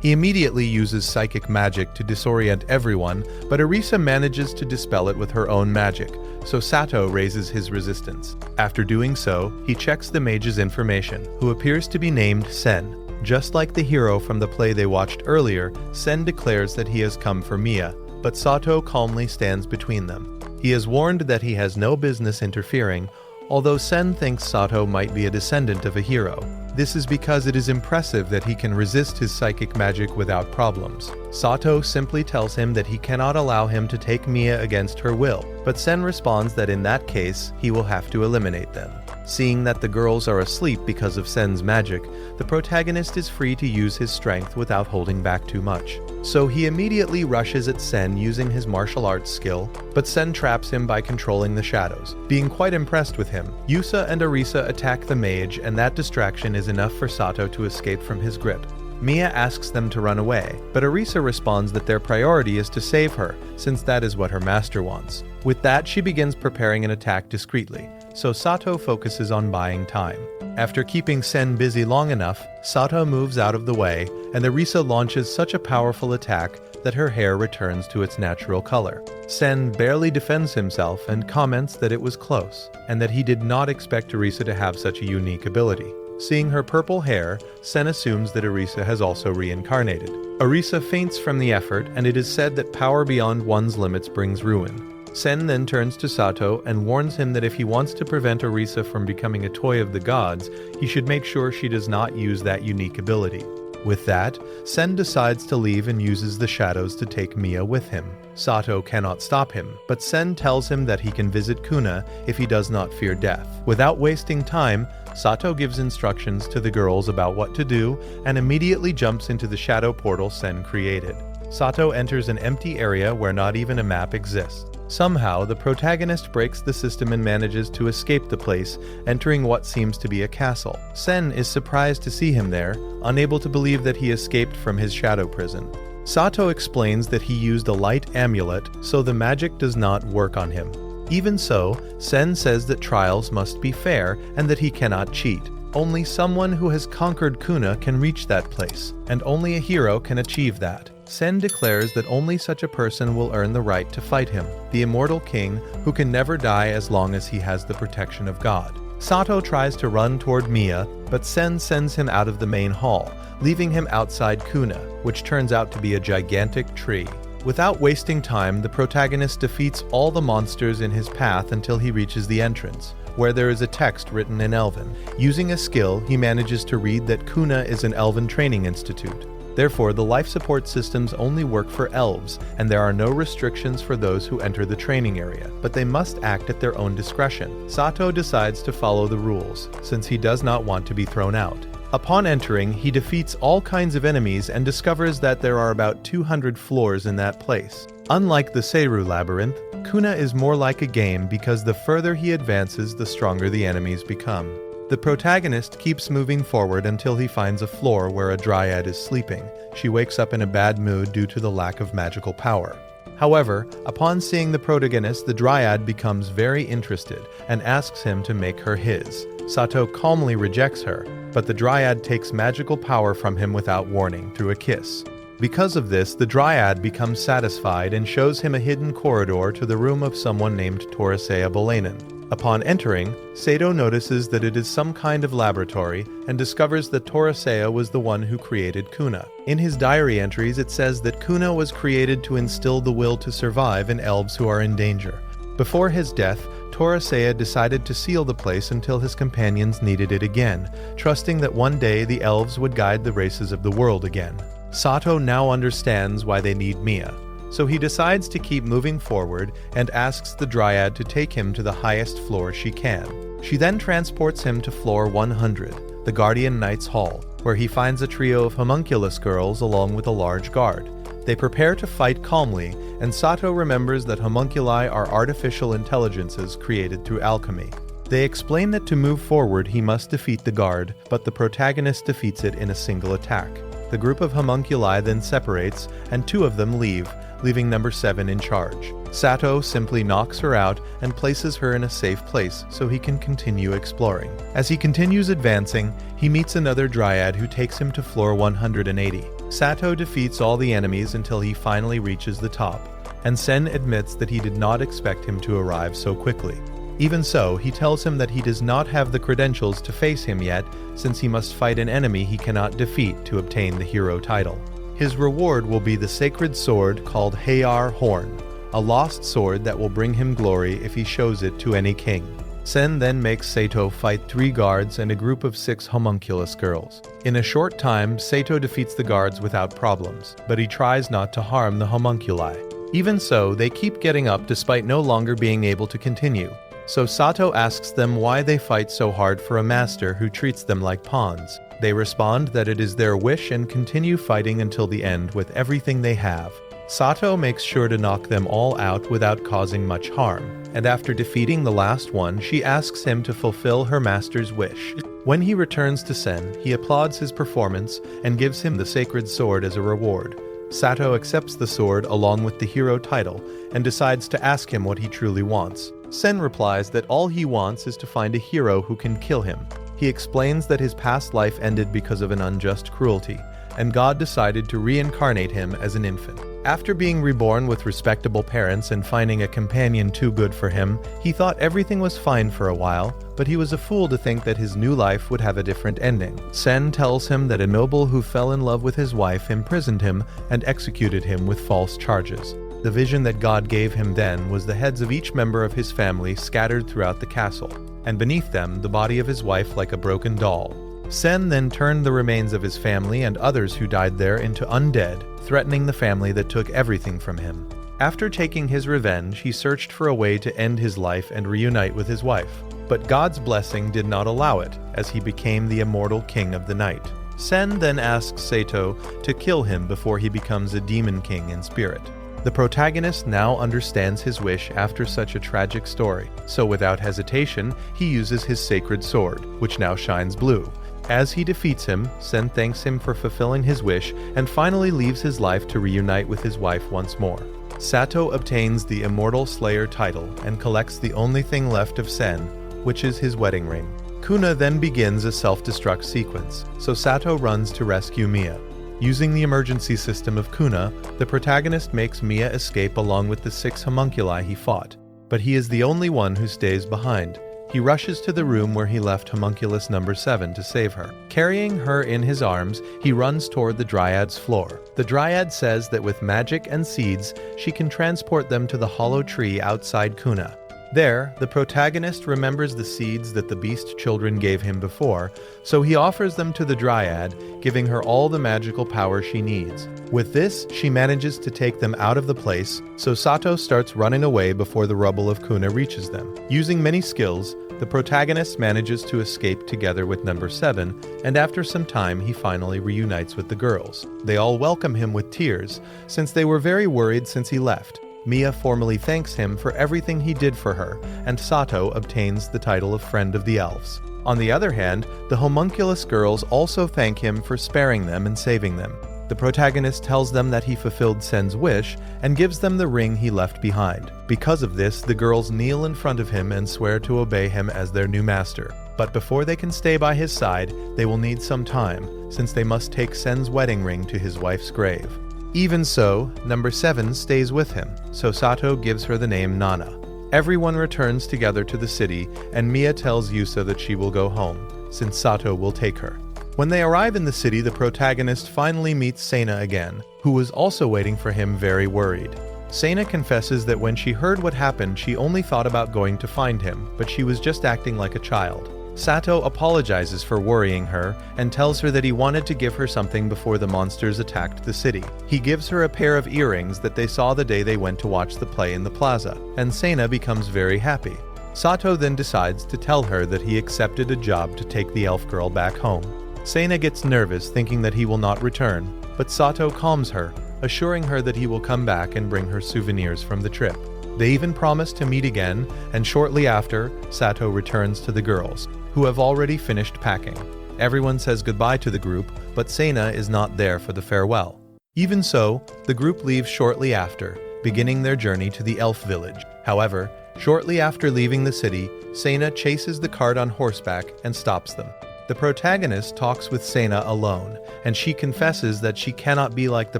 He immediately uses psychic magic to disorient everyone, but Arisa manages to dispel it with her own magic, so Sato raises his resistance. After doing so, he checks the mage's information, who appears to be named Sen. Just like the hero from the play they watched earlier, Sen declares that he has come for Mia, but Sato calmly stands between them. He is warned that he has no business interfering, although Sen thinks Sato might be a descendant of a hero. This is because it is impressive that he can resist his psychic magic without problems. Sato simply tells him that he cannot allow him to take Mia against her will, but Sen responds that in that case, he will have to eliminate them. Seeing that the girls are asleep because of Sen's magic, the protagonist is free to use his strength without holding back too much. So he immediately rushes at Sen using his martial arts skill, but Sen traps him by controlling the shadows. Being quite impressed with him, Yusa and Arisa attack the mage, and that distraction is enough for Sato to escape from his grip. Mia asks them to run away, but Arisa responds that their priority is to save her, since that is what her master wants. With that, she begins preparing an attack discreetly, so Sato focuses on buying time. After keeping Sen busy long enough, Sato moves out of the way, and Arisa launches such a powerful attack that her hair returns to its natural color. Sen barely defends himself and comments that it was close, and that he did not expect Arisa to have such a unique ability. Seeing her purple hair, Sen assumes that Arisa has also reincarnated. Arisa faints from the effort, and it is said that power beyond one's limits brings ruin. Sen then turns to Sato and warns him that if he wants to prevent Arisa from becoming a toy of the gods, he should make sure she does not use that unique ability. With that, Sen decides to leave and uses the shadows to take Mia with him. Sato cannot stop him, but Sen tells him that he can visit Kuna if he does not fear death. Without wasting time, Sato gives instructions to the girls about what to do and immediately jumps into the shadow portal Sen created. Sato enters an empty area where not even a map exists. Somehow, the protagonist breaks the system and manages to escape the place, entering what seems to be a castle. Sen is surprised to see him there, unable to believe that he escaped from his shadow prison. Sato explains that he used a light amulet, so the magic does not work on him. Even so, Sen says that trials must be fair and that he cannot cheat. Only someone who has conquered Kuna can reach that place, and only a hero can achieve that. Sen declares that only such a person will earn the right to fight him, the immortal king who can never die as long as he has the protection of God. Sato tries to run toward Mia, but Sen sends him out of the main hall, leaving him outside Kuna, which turns out to be a gigantic tree. Without wasting time, the protagonist defeats all the monsters in his path until he reaches the entrance, where there is a text written in Elven. Using a skill, he manages to read that Kuna is an Elven training institute. Therefore, the life support systems only work for elves, and there are no restrictions for those who enter the training area, but they must act at their own discretion. Sato decides to follow the rules, since he does not want to be thrown out. Upon entering, he defeats all kinds of enemies and discovers that there are about 200 floors in that place. Unlike the Seru labyrinth, Kuna is more like a game because the further he advances, the stronger the enemies become. The protagonist keeps moving forward until he finds a floor where a dryad is sleeping. She wakes up in a bad mood due to the lack of magical power. However, upon seeing the protagonist, the dryad becomes very interested and asks him to make her his. Sato calmly rejects her, but the dryad takes magical power from him without warning through a kiss. Because of this, the dryad becomes satisfied and shows him a hidden corridor to the room of someone named Torasea Bolanen. Upon entering, Sato notices that it is some kind of laboratory and discovers that Torasea was the one who created Kuna. In his diary entries, it says that Kuna was created to instill the will to survive in elves who are in danger. Before his death, Torasea decided to seal the place until his companions needed it again, trusting that one day the elves would guide the races of the world again. Sato now understands why they need Mia, so he decides to keep moving forward and asks the Dryad to take him to the highest floor she can. She then transports him to floor 100, the Guardian Knight's Hall, where he finds a trio of homunculus girls along with a large guard. They prepare to fight calmly, and Sato remembers that homunculi are artificial intelligences created through alchemy. They explain that to move forward he must defeat the guard, but the protagonist defeats it in a single attack. The group of homunculi then separates, and 2 of them leave, leaving number 7 in charge. Sato simply knocks her out and places her in a safe place so he can continue exploring. As he continues advancing, he meets another Dryad who takes him to floor 180. Sato defeats all the enemies until he finally reaches the top, and Sen admits that he did not expect him to arrive so quickly. Even so, he tells him that he does not have the credentials to face him yet, since he must fight an enemy he cannot defeat to obtain the hero title. His reward will be the sacred sword called Hayar Horn, a lost sword that will bring him glory if he shows it to any king. Sen then makes Sato fight 3 guards and a group of 6 homunculus girls. In a short time, Sato defeats the guards without problems, but he tries not to harm the homunculi. Even so, they keep getting up despite no longer being able to continue. So Sato asks them why they fight so hard for a master who treats them like pawns. They respond that it is their wish and continue fighting until the end with everything they have. Sato makes sure to knock them all out without causing much harm, and after defeating the last one, she asks him to fulfill her master's wish. When he returns to Sen, he applauds his performance and gives him the sacred sword as a reward. Sato accepts the sword along with the hero title and decides to ask him what he truly wants. Sen replies that all he wants is to find a hero who can kill him. He explains that his past life ended because of an unjust cruelty, and God decided to reincarnate him as an infant. After being reborn with respectable parents and finding a companion too good for him, he thought everything was fine for a while, but he was a fool to think that his new life would have a different ending. Sen tells him that a noble who fell in love with his wife imprisoned him and executed him with false charges. The vision that God gave him then was the heads of each member of his family scattered throughout the castle, and beneath them the body of his wife like a broken doll. Sen then turned the remains of his family and others who died there into undead, threatening the family that took everything from him. After taking his revenge, he searched for a way to end his life and reunite with his wife. But God's blessing did not allow it, as he became the immortal king of the night. Sen then asks Sato to kill him before he becomes a demon king in spirit. The protagonist now understands his wish after such a tragic story, so without hesitation, he uses his sacred sword, which now shines blue. As he defeats him, Sen thanks him for fulfilling his wish and finally leaves his life to reunite with his wife once more. Sato obtains the Immortal Slayer title and collects the only thing left of Sen, which is his wedding ring. Kuna then begins a self-destruct sequence, so Sato runs to rescue Mia. Using the emergency system of Kuna, the protagonist makes Mia escape along with the 6 homunculi he fought, but he is the only one who stays behind. He rushes to the room where he left homunculus number 7 to save her. Carrying her in his arms, he runs toward the Dryad's floor. The Dryad says that with magic and seeds, she can transport them to the hollow tree outside Kuna. There, the protagonist remembers the seeds that the beast children gave him before, so he offers them to the Dryad, giving her all the magical power she needs. With this, she manages to take them out of the place, so Sato starts running away before the rubble of Kuna reaches them. Using many skills, the protagonist manages to escape together with number 7, and after some time he finally reunites with the girls. They all welcome him with tears, since they were very worried since he left. Mia formally thanks him for everything he did for her, and Sato obtains the title of Friend of the Elves. On the other hand, the homunculus girls also thank him for sparing them and saving them. The protagonist tells them that he fulfilled Sen's wish and gives them the ring he left behind. Because of this, the girls kneel in front of him and swear to obey him as their new master. But before they can stay by his side, they will need some time, since they must take Sen's wedding ring to his wife's grave. Even so, number 7 stays with him, so Sato gives her the name Nana. Everyone returns together to the city, and Mia tells Yusa that she will go home, since Sato will take her. When they arrive in the city, the protagonist finally meets Sena again, who was also waiting for him very worried. Sena confesses that when she heard what happened, she only thought about going to find him, but she was just acting like a child. Sato apologizes for worrying her and tells her that he wanted to give her something before the monsters attacked the city. He gives her a pair of earrings that they saw the day they went to watch the play in the plaza, and Sena becomes very happy. Sato then decides to tell her that he accepted a job to take the elf girl back home. Sena gets nervous, thinking that he will not return, but Sato calms her, assuring her that he will come back and bring her souvenirs from the trip. They even promise to meet again, and shortly after, Sato returns to the girls, who have already finished packing. Everyone says goodbye to the group, but Sena is not there for the farewell. Even so, the group leaves shortly after, beginning their journey to the elf village. However, shortly after leaving the city, Sena chases the cart on horseback and stops them. The protagonist talks with Sena alone, and she confesses that she cannot be like the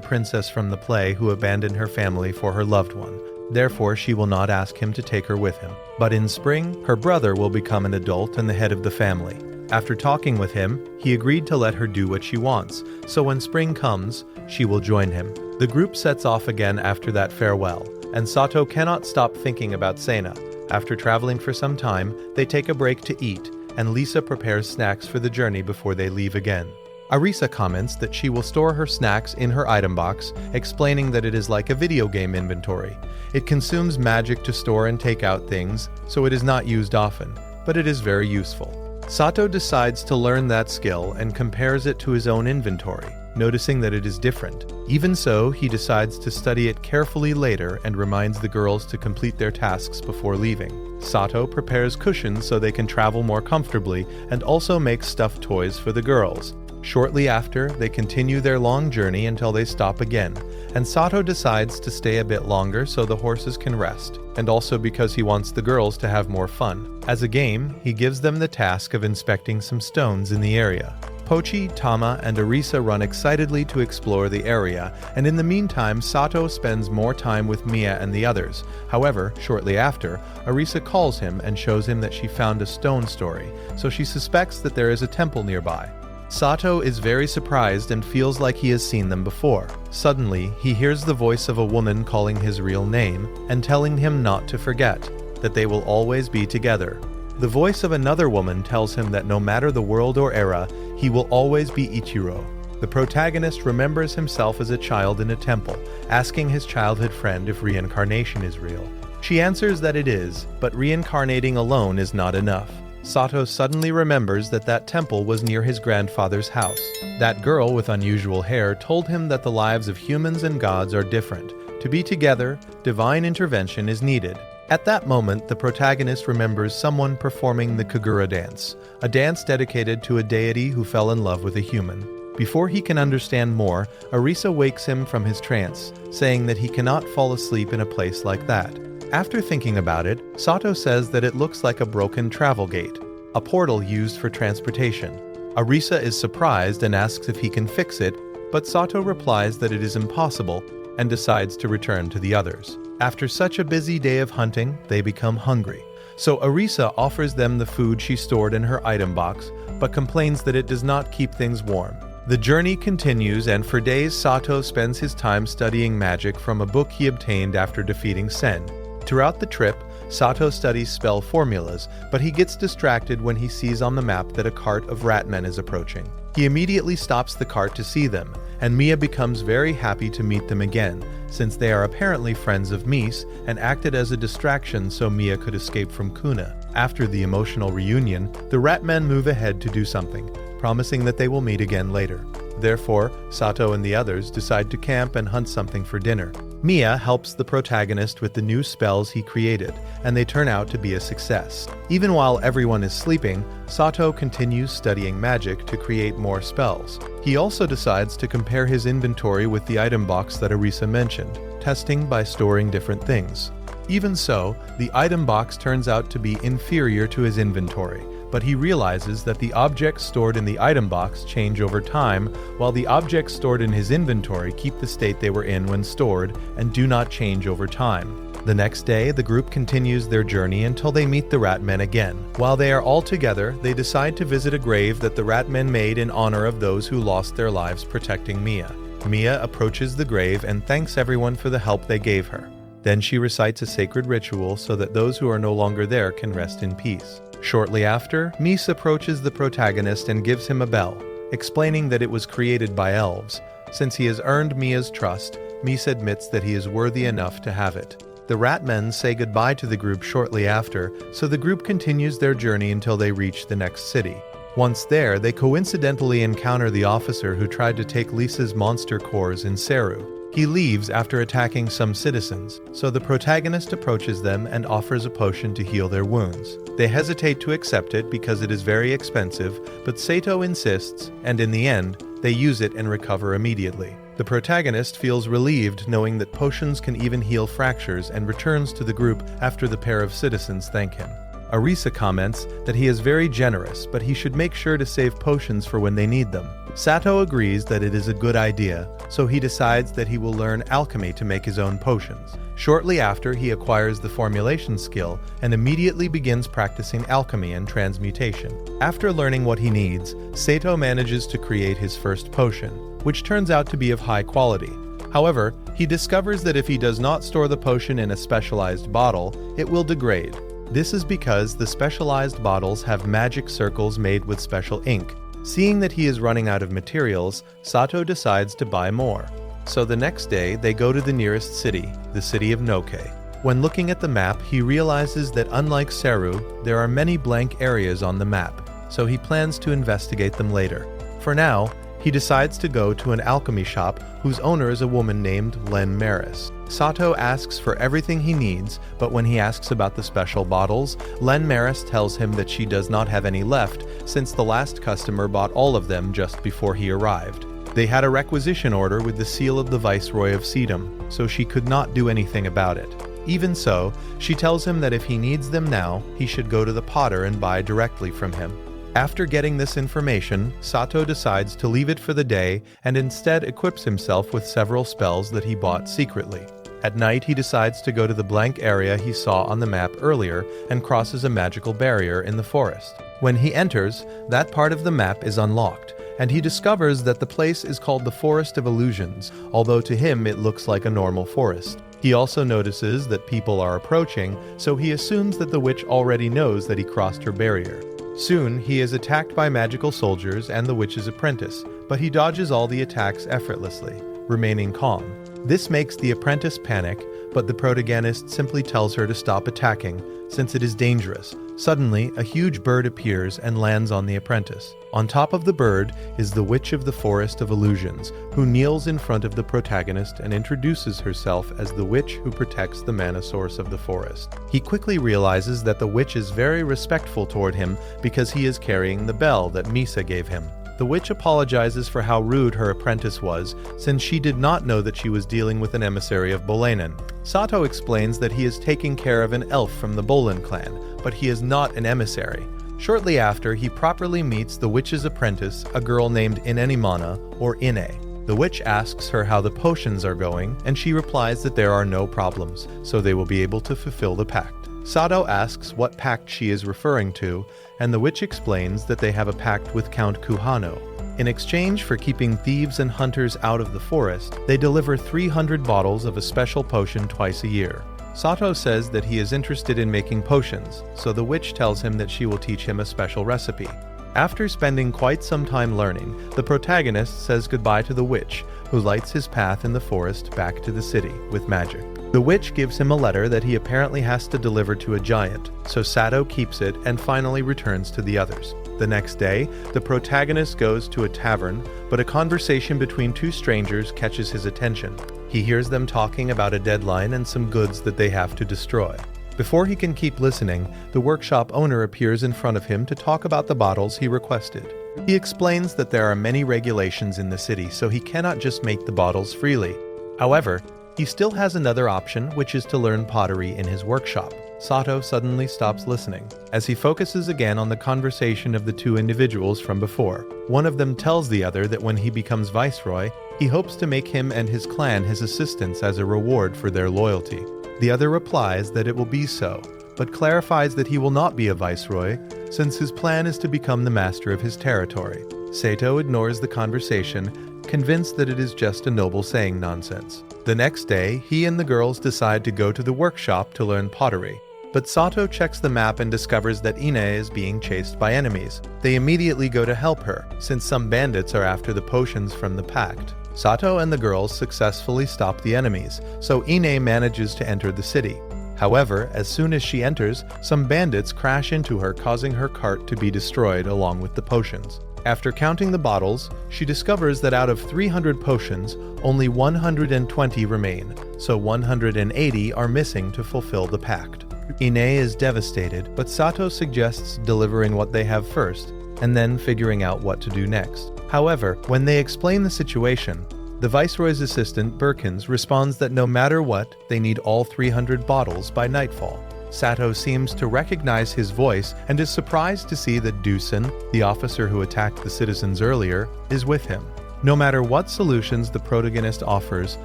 princess from the play who abandoned her family for her loved one. Therefore, she will not ask him to take her with him. But in spring, her brother will become an adult and the head of the family. After talking with him, he agreed to let her do what she wants, so when spring comes, she will join him. The group sets off again after that farewell, and Sato cannot stop thinking about Sena. After traveling for some time, they take a break to eat, and Lisa prepares snacks for the journey before they leave again. Arisa comments that she will store her snacks in her item box, explaining that it is like a video game inventory. It consumes magic to store and take out things, so it is not used often, but it is very useful. Sato decides to learn that skill and compares it to his own inventory, noticing that it is different. Even so, he decides to study it carefully later and reminds the girls to complete their tasks before leaving. Sato prepares cushions so they can travel more comfortably and also makes stuffed toys for the girls. Shortly after, they continue their long journey until they stop again, and Sato decides to stay a bit longer so the horses can rest, and also because he wants the girls to have more fun. As a game, he gives them the task of inspecting some stones in the area. Pochi, Tama, and Arisa run excitedly to explore the area, and in the meantime, Sato spends more time with Mia and the others. However, shortly after, Arisa calls him and shows him that she found a stone story, so she suspects that there is a temple nearby. Sato is very surprised and feels like he has seen them before. Suddenly, he hears the voice of a woman calling his real name and telling him not to forget, that they will always be together. The voice of another woman tells him that no matter the world or era, he will always be Ichiro. The protagonist remembers himself as a child in a temple, asking his childhood friend if reincarnation is real. She answers that it is, but reincarnating alone is not enough. Sato suddenly remembers that that temple was near his grandfather's house. That girl with unusual hair told him that the lives of humans and gods are different. To be together, divine intervention is needed. At that moment, the protagonist remembers someone performing the Kagura dance, a dance dedicated to a deity who fell in love with a human. Before he can understand more, Arisa wakes him from his trance, saying that he cannot fall asleep in a place like that. After thinking about it, Sato says that it looks like a broken travel gate, a portal used for transportation. Arisa is surprised and asks if he can fix it, but Sato replies that it is impossible and decides to return to the others. After such a busy day of hunting, they become hungry. So Arisa offers them the food she stored in her item box, but complains that it does not keep things warm. The journey continues, and for days Sato spends his time studying magic from a book he obtained after defeating Sen. Throughout the trip, Sato studies spell formulas, but he gets distracted when he sees on the map that a cart of ratmen is approaching. He immediately stops the cart to see them, and Mia becomes very happy to meet them again, since they are apparently friends of Mies and acted as a distraction so Mia could escape from Kuna. After the emotional reunion, the ratmen move ahead to do something, promising that they will meet again later. Therefore, Sato and the others decide to camp and hunt something for dinner. Mia helps the protagonist with the new spells he created, and they turn out to be a success. Even while everyone is sleeping, Sato continues studying magic to create more spells. He also decides to compare his inventory with the item box that Arisa mentioned, testing by storing different things. Even so, the item box turns out to be inferior to his inventory, but he realizes that the objects stored in the item box change over time, while the objects stored in his inventory keep the state they were in when stored and do not change over time. The next day, the group continues their journey until they meet the Ratmen again. While they are all together, they decide to visit a grave that the Ratmen made in honor of those who lost their lives protecting Mia. Mia approaches the grave and thanks everyone for the help they gave her. Then she recites a sacred ritual so that those who are no longer there can rest in peace. Shortly after, Mies approaches the protagonist and gives him a bell, explaining that it was created by elves. Since he has earned Mia's trust, Mies admits that he is worthy enough to have it. The Ratmen say goodbye to the group shortly after, so the group continues their journey until they reach the next city. Once there, they coincidentally encounter the officer who tried to take Lisa's monster cores in Seru. He leaves after attacking some citizens, so the protagonist approaches them and offers a potion to heal their wounds. They hesitate to accept it because it is very expensive, but Sato insists, and in the end, they use it and recover immediately. The protagonist feels relieved knowing that potions can even heal fractures and returns to the group after the pair of citizens thank him. Arisa comments that he is very generous, but he should make sure to save potions for when they need them. Sato agrees that it is a good idea, so he decides that he will learn alchemy to make his own potions. Shortly after, he acquires the formulation skill and immediately begins practicing alchemy and transmutation. After learning what he needs, Sato manages to create his first potion, which turns out to be of high quality. However, he discovers that if he does not store the potion in a specialized bottle, it will degrade. This is because the specialized bottles have magic circles made with special ink. Seeing that he is running out of materials, Sato decides to buy more. So the next day, they go to the nearest city, the city of Noke. When looking at the map, he realizes that unlike Seru, there are many blank areas on the map, so he plans to investigate them later. For now, he decides to go to an alchemy shop whose owner is a woman named Len Maris. Sato asks for everything he needs, but when he asks about the special bottles, Len Maris tells him that she does not have any left since the last customer bought all of them just before he arrived. They had a requisition order with the seal of the Viceroy of Sedum, so she could not do anything about it. Even so, she tells him that if he needs them now, he should go to the potter and buy directly from him. After getting this information, Sato decides to leave it for the day and instead equips himself with several spells that he bought secretly. At night, he decides to go to the blank area he saw on the map earlier and crosses a magical barrier in the forest. When he enters, that part of the map is unlocked, and he discovers that the place is called the Forest of Illusions, although to him it looks like a normal forest. He also notices that people are approaching, so he assumes that the witch already knows that he crossed her barrier. Soon, he is attacked by magical soldiers and the witch's apprentice, but he dodges all the attacks effortlessly, remaining calm. This makes the apprentice panic, but the protagonist simply tells her to stop attacking, since it is dangerous. Suddenly, a huge bird appears and lands on the apprentice. On top of the bird is the Witch of the Forest of Illusions, who kneels in front of the protagonist and introduces herself as the witch who protects the mana source of the forest. He quickly realizes that the witch is very respectful toward him because he is carrying the bell that Misa gave him. The witch apologizes for how rude her apprentice was, since she did not know that she was dealing with an emissary of Bolenen. Sato explains that he is taking care of an elf from the Bolen clan, but he is not an emissary. Shortly after, he properly meets the witch's apprentice, a girl named Inenimana, or Ine. The witch asks her how the potions are going, and she replies that there are no problems, so they will be able to fulfill the pact. Sato asks what pact she is referring to, and the witch explains that they have a pact with Count Kuhano. In exchange for keeping thieves and hunters out of the forest, they deliver 300 bottles of a special potion twice a year. Sato says that he is interested in making potions, so the witch tells him that she will teach him a special recipe. After spending quite some time learning, the protagonist says goodbye to the witch, who lights his path in the forest back to the city with magic. The witch gives him a letter that he apparently has to deliver to a giant, so Sato keeps it and finally returns to the others. The next day, the protagonist goes to a tavern, but a conversation between two strangers catches his attention. He hears them talking about a deadline and some goods that they have to destroy. Before he can keep listening, the workshop owner appears in front of him to talk about the bottles he requested. He explains that there are many regulations in the city, so he cannot just make the bottles freely. However, he still has another option, which is to learn pottery in his workshop. Sato suddenly stops listening, as he focuses again on the conversation of the two individuals from before. One of them tells the other that when he becomes viceroy, he hopes to make him and his clan his assistants as a reward for their loyalty. The other replies that it will be so, but clarifies that he will not be a viceroy, since his plan is to become the master of his territory. Sato ignores the conversation, convinced that it is just a noble saying nonsense. The next day, he and the girls decide to go to the workshop to learn pottery. But Sato checks the map and discovers that Ine is being chased by enemies. They immediately go to help her, since some bandits are after the potions from the pact. Sato and the girls successfully stop the enemies, so Ine manages to enter the city. However, as soon as she enters, some bandits crash into her, causing her cart to be destroyed along with the potions. After counting the bottles, she discovers that out of 300 potions, only 120 remain, so 180 are missing to fulfill the pact. Ine is devastated, but Sato suggests delivering what they have first, and then figuring out what to do next. However, when they explain the situation, the Viceroy's assistant, Birkins, responds that no matter what, they need all 300 bottles by nightfall. Sato seems to recognize his voice and is surprised to see that Dusen, the officer who attacked the citizens earlier, is with him. No matter what solutions the protagonist offers,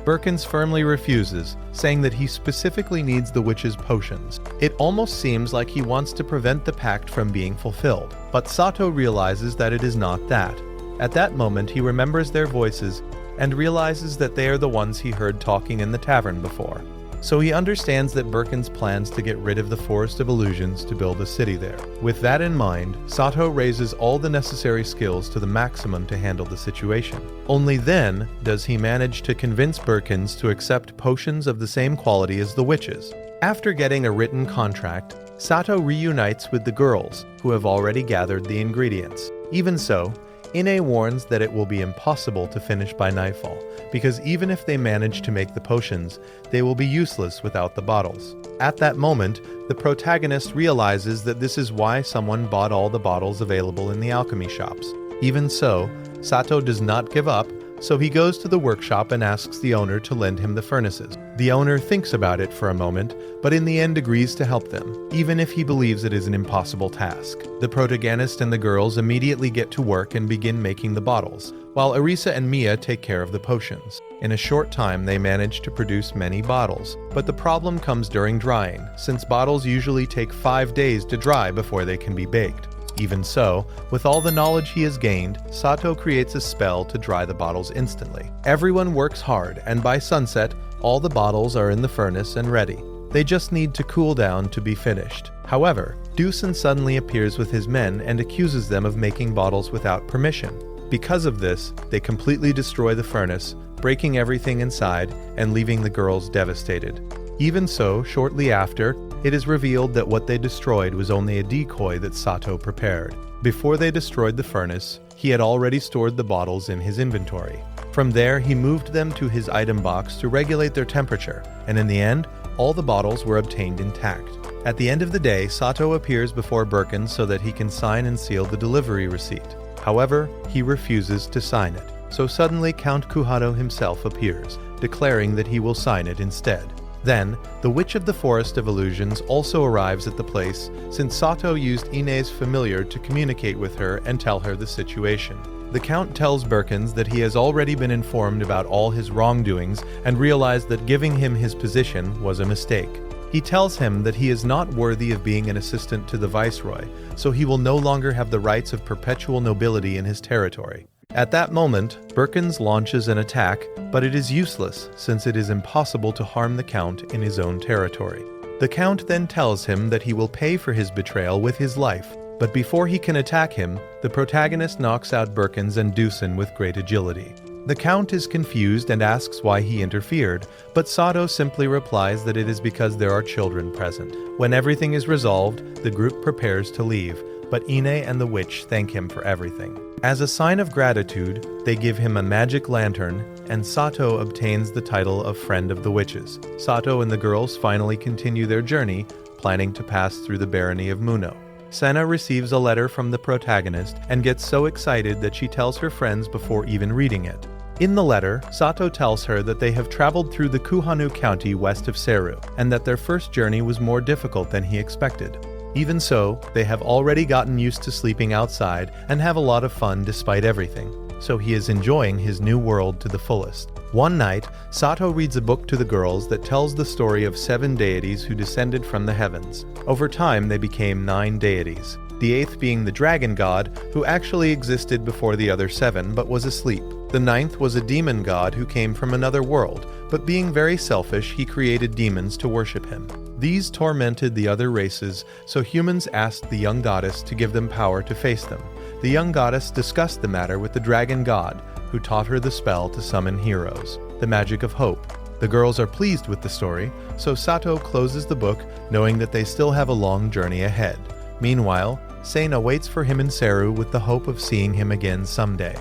Birkins firmly refuses, saying that he specifically needs the witch's potions. It almost seems like he wants to prevent the pact from being fulfilled, but Sato realizes that it is not that. At that moment, he remembers their voices and realizes that they are the ones he heard talking in the tavern before. So he understands that Birkins plans to get rid of the Forest of Illusions to build a city there. With that in mind, Sato raises all the necessary skills to the maximum to handle the situation. Only then does he manage to convince Birkins to accept potions of the same quality as the witches. After getting a written contract, Sato reunites with the girls, who have already gathered the ingredients. Even so, Ine warns that it will be impossible to finish by nightfall, because even if they manage to make the potions, they will be useless without the bottles. At that moment, the protagonist realizes that this is why someone bought all the bottles available in the alchemy shops. Even so, Sato does not give up, so he goes to the workshop and asks the owner to lend him the furnaces. The owner thinks about it for a moment, but in the end agrees to help them, even if he believes it is an impossible task. The protagonist and the girls immediately get to work and begin making the bottles, while Arisa and Mia take care of the potions. In a short time, they manage to produce many bottles, but the problem comes during drying, since bottles usually take 5 days to dry before they can be baked. Even so, with all the knowledge he has gained, Sato creates a spell to dry the bottles instantly. Everyone works hard, and by sunset, all the bottles are in the furnace and ready. They just need to cool down to be finished. However, Dusen suddenly appears with his men and accuses them of making bottles without permission. Because of this, they completely destroy the furnace, breaking everything inside and leaving the girls devastated. Even so, shortly after, it is revealed that what they destroyed was only a decoy that Sato prepared. Before they destroyed the furnace, he had already stored the bottles in his inventory. From there, he moved them to his item box to regulate their temperature, and in the end, all the bottles were obtained intact. At the end of the day, Sato appears before Birkins so that he can sign and seal the delivery receipt. However, he refuses to sign it. So suddenly Count Kuhado himself appears, declaring that he will sign it instead. Then, the Witch of the Forest of Illusions also arrives at the place, since Sato used Ine's familiar to communicate with her and tell her the situation. The Count tells Birkins that he has already been informed about all his wrongdoings and realized that giving him his position was a mistake. He tells him that he is not worthy of being an assistant to the Viceroy, so he will no longer have the rights of perpetual nobility in his territory. At that moment, Birkins launches an attack, but it is useless since it is impossible to harm the Count in his own territory. The Count then tells him that he will pay for his betrayal with his life, but before he can attack him, the protagonist knocks out Birkins and Dusen with great agility. The Count is confused and asks why he interfered, but Sato simply replies that it is because there are children present. When everything is resolved, the group prepares to leave, but Ine and the witch thank him for everything. As a sign of gratitude, they give him a magic lantern, and Sato obtains the title of Friend of the Witches. Sato and the girls finally continue their journey, planning to pass through the barony of Muno. Senna receives a letter from the protagonist and gets so excited that she tells her friends before even reading it. In the letter, Sato tells her that they have traveled through the Kuhanu County west of Seru, and that their first journey was more difficult than he expected. Even so, they have already gotten used to sleeping outside and have a lot of fun despite everything, so he is enjoying his new world to the fullest. One night, Sato reads a book to the girls that tells the story of 7 deities who descended from the heavens. Over time, they became 9 deities. the 8th being the dragon god, who actually existed before the other 7 but was asleep. The 9th was a demon god who came from another world, but being very selfish, he created demons to worship him. These tormented the other races, so humans asked the young goddess to give them power to face them. The young goddess discussed the matter with the dragon god, who taught her the spell to summon heroes, the magic of hope. The girls are pleased with the story, so Sato closes the book knowing that they still have a long journey ahead. Meanwhile, Sena waits for him in Seru with the hope of seeing him again someday.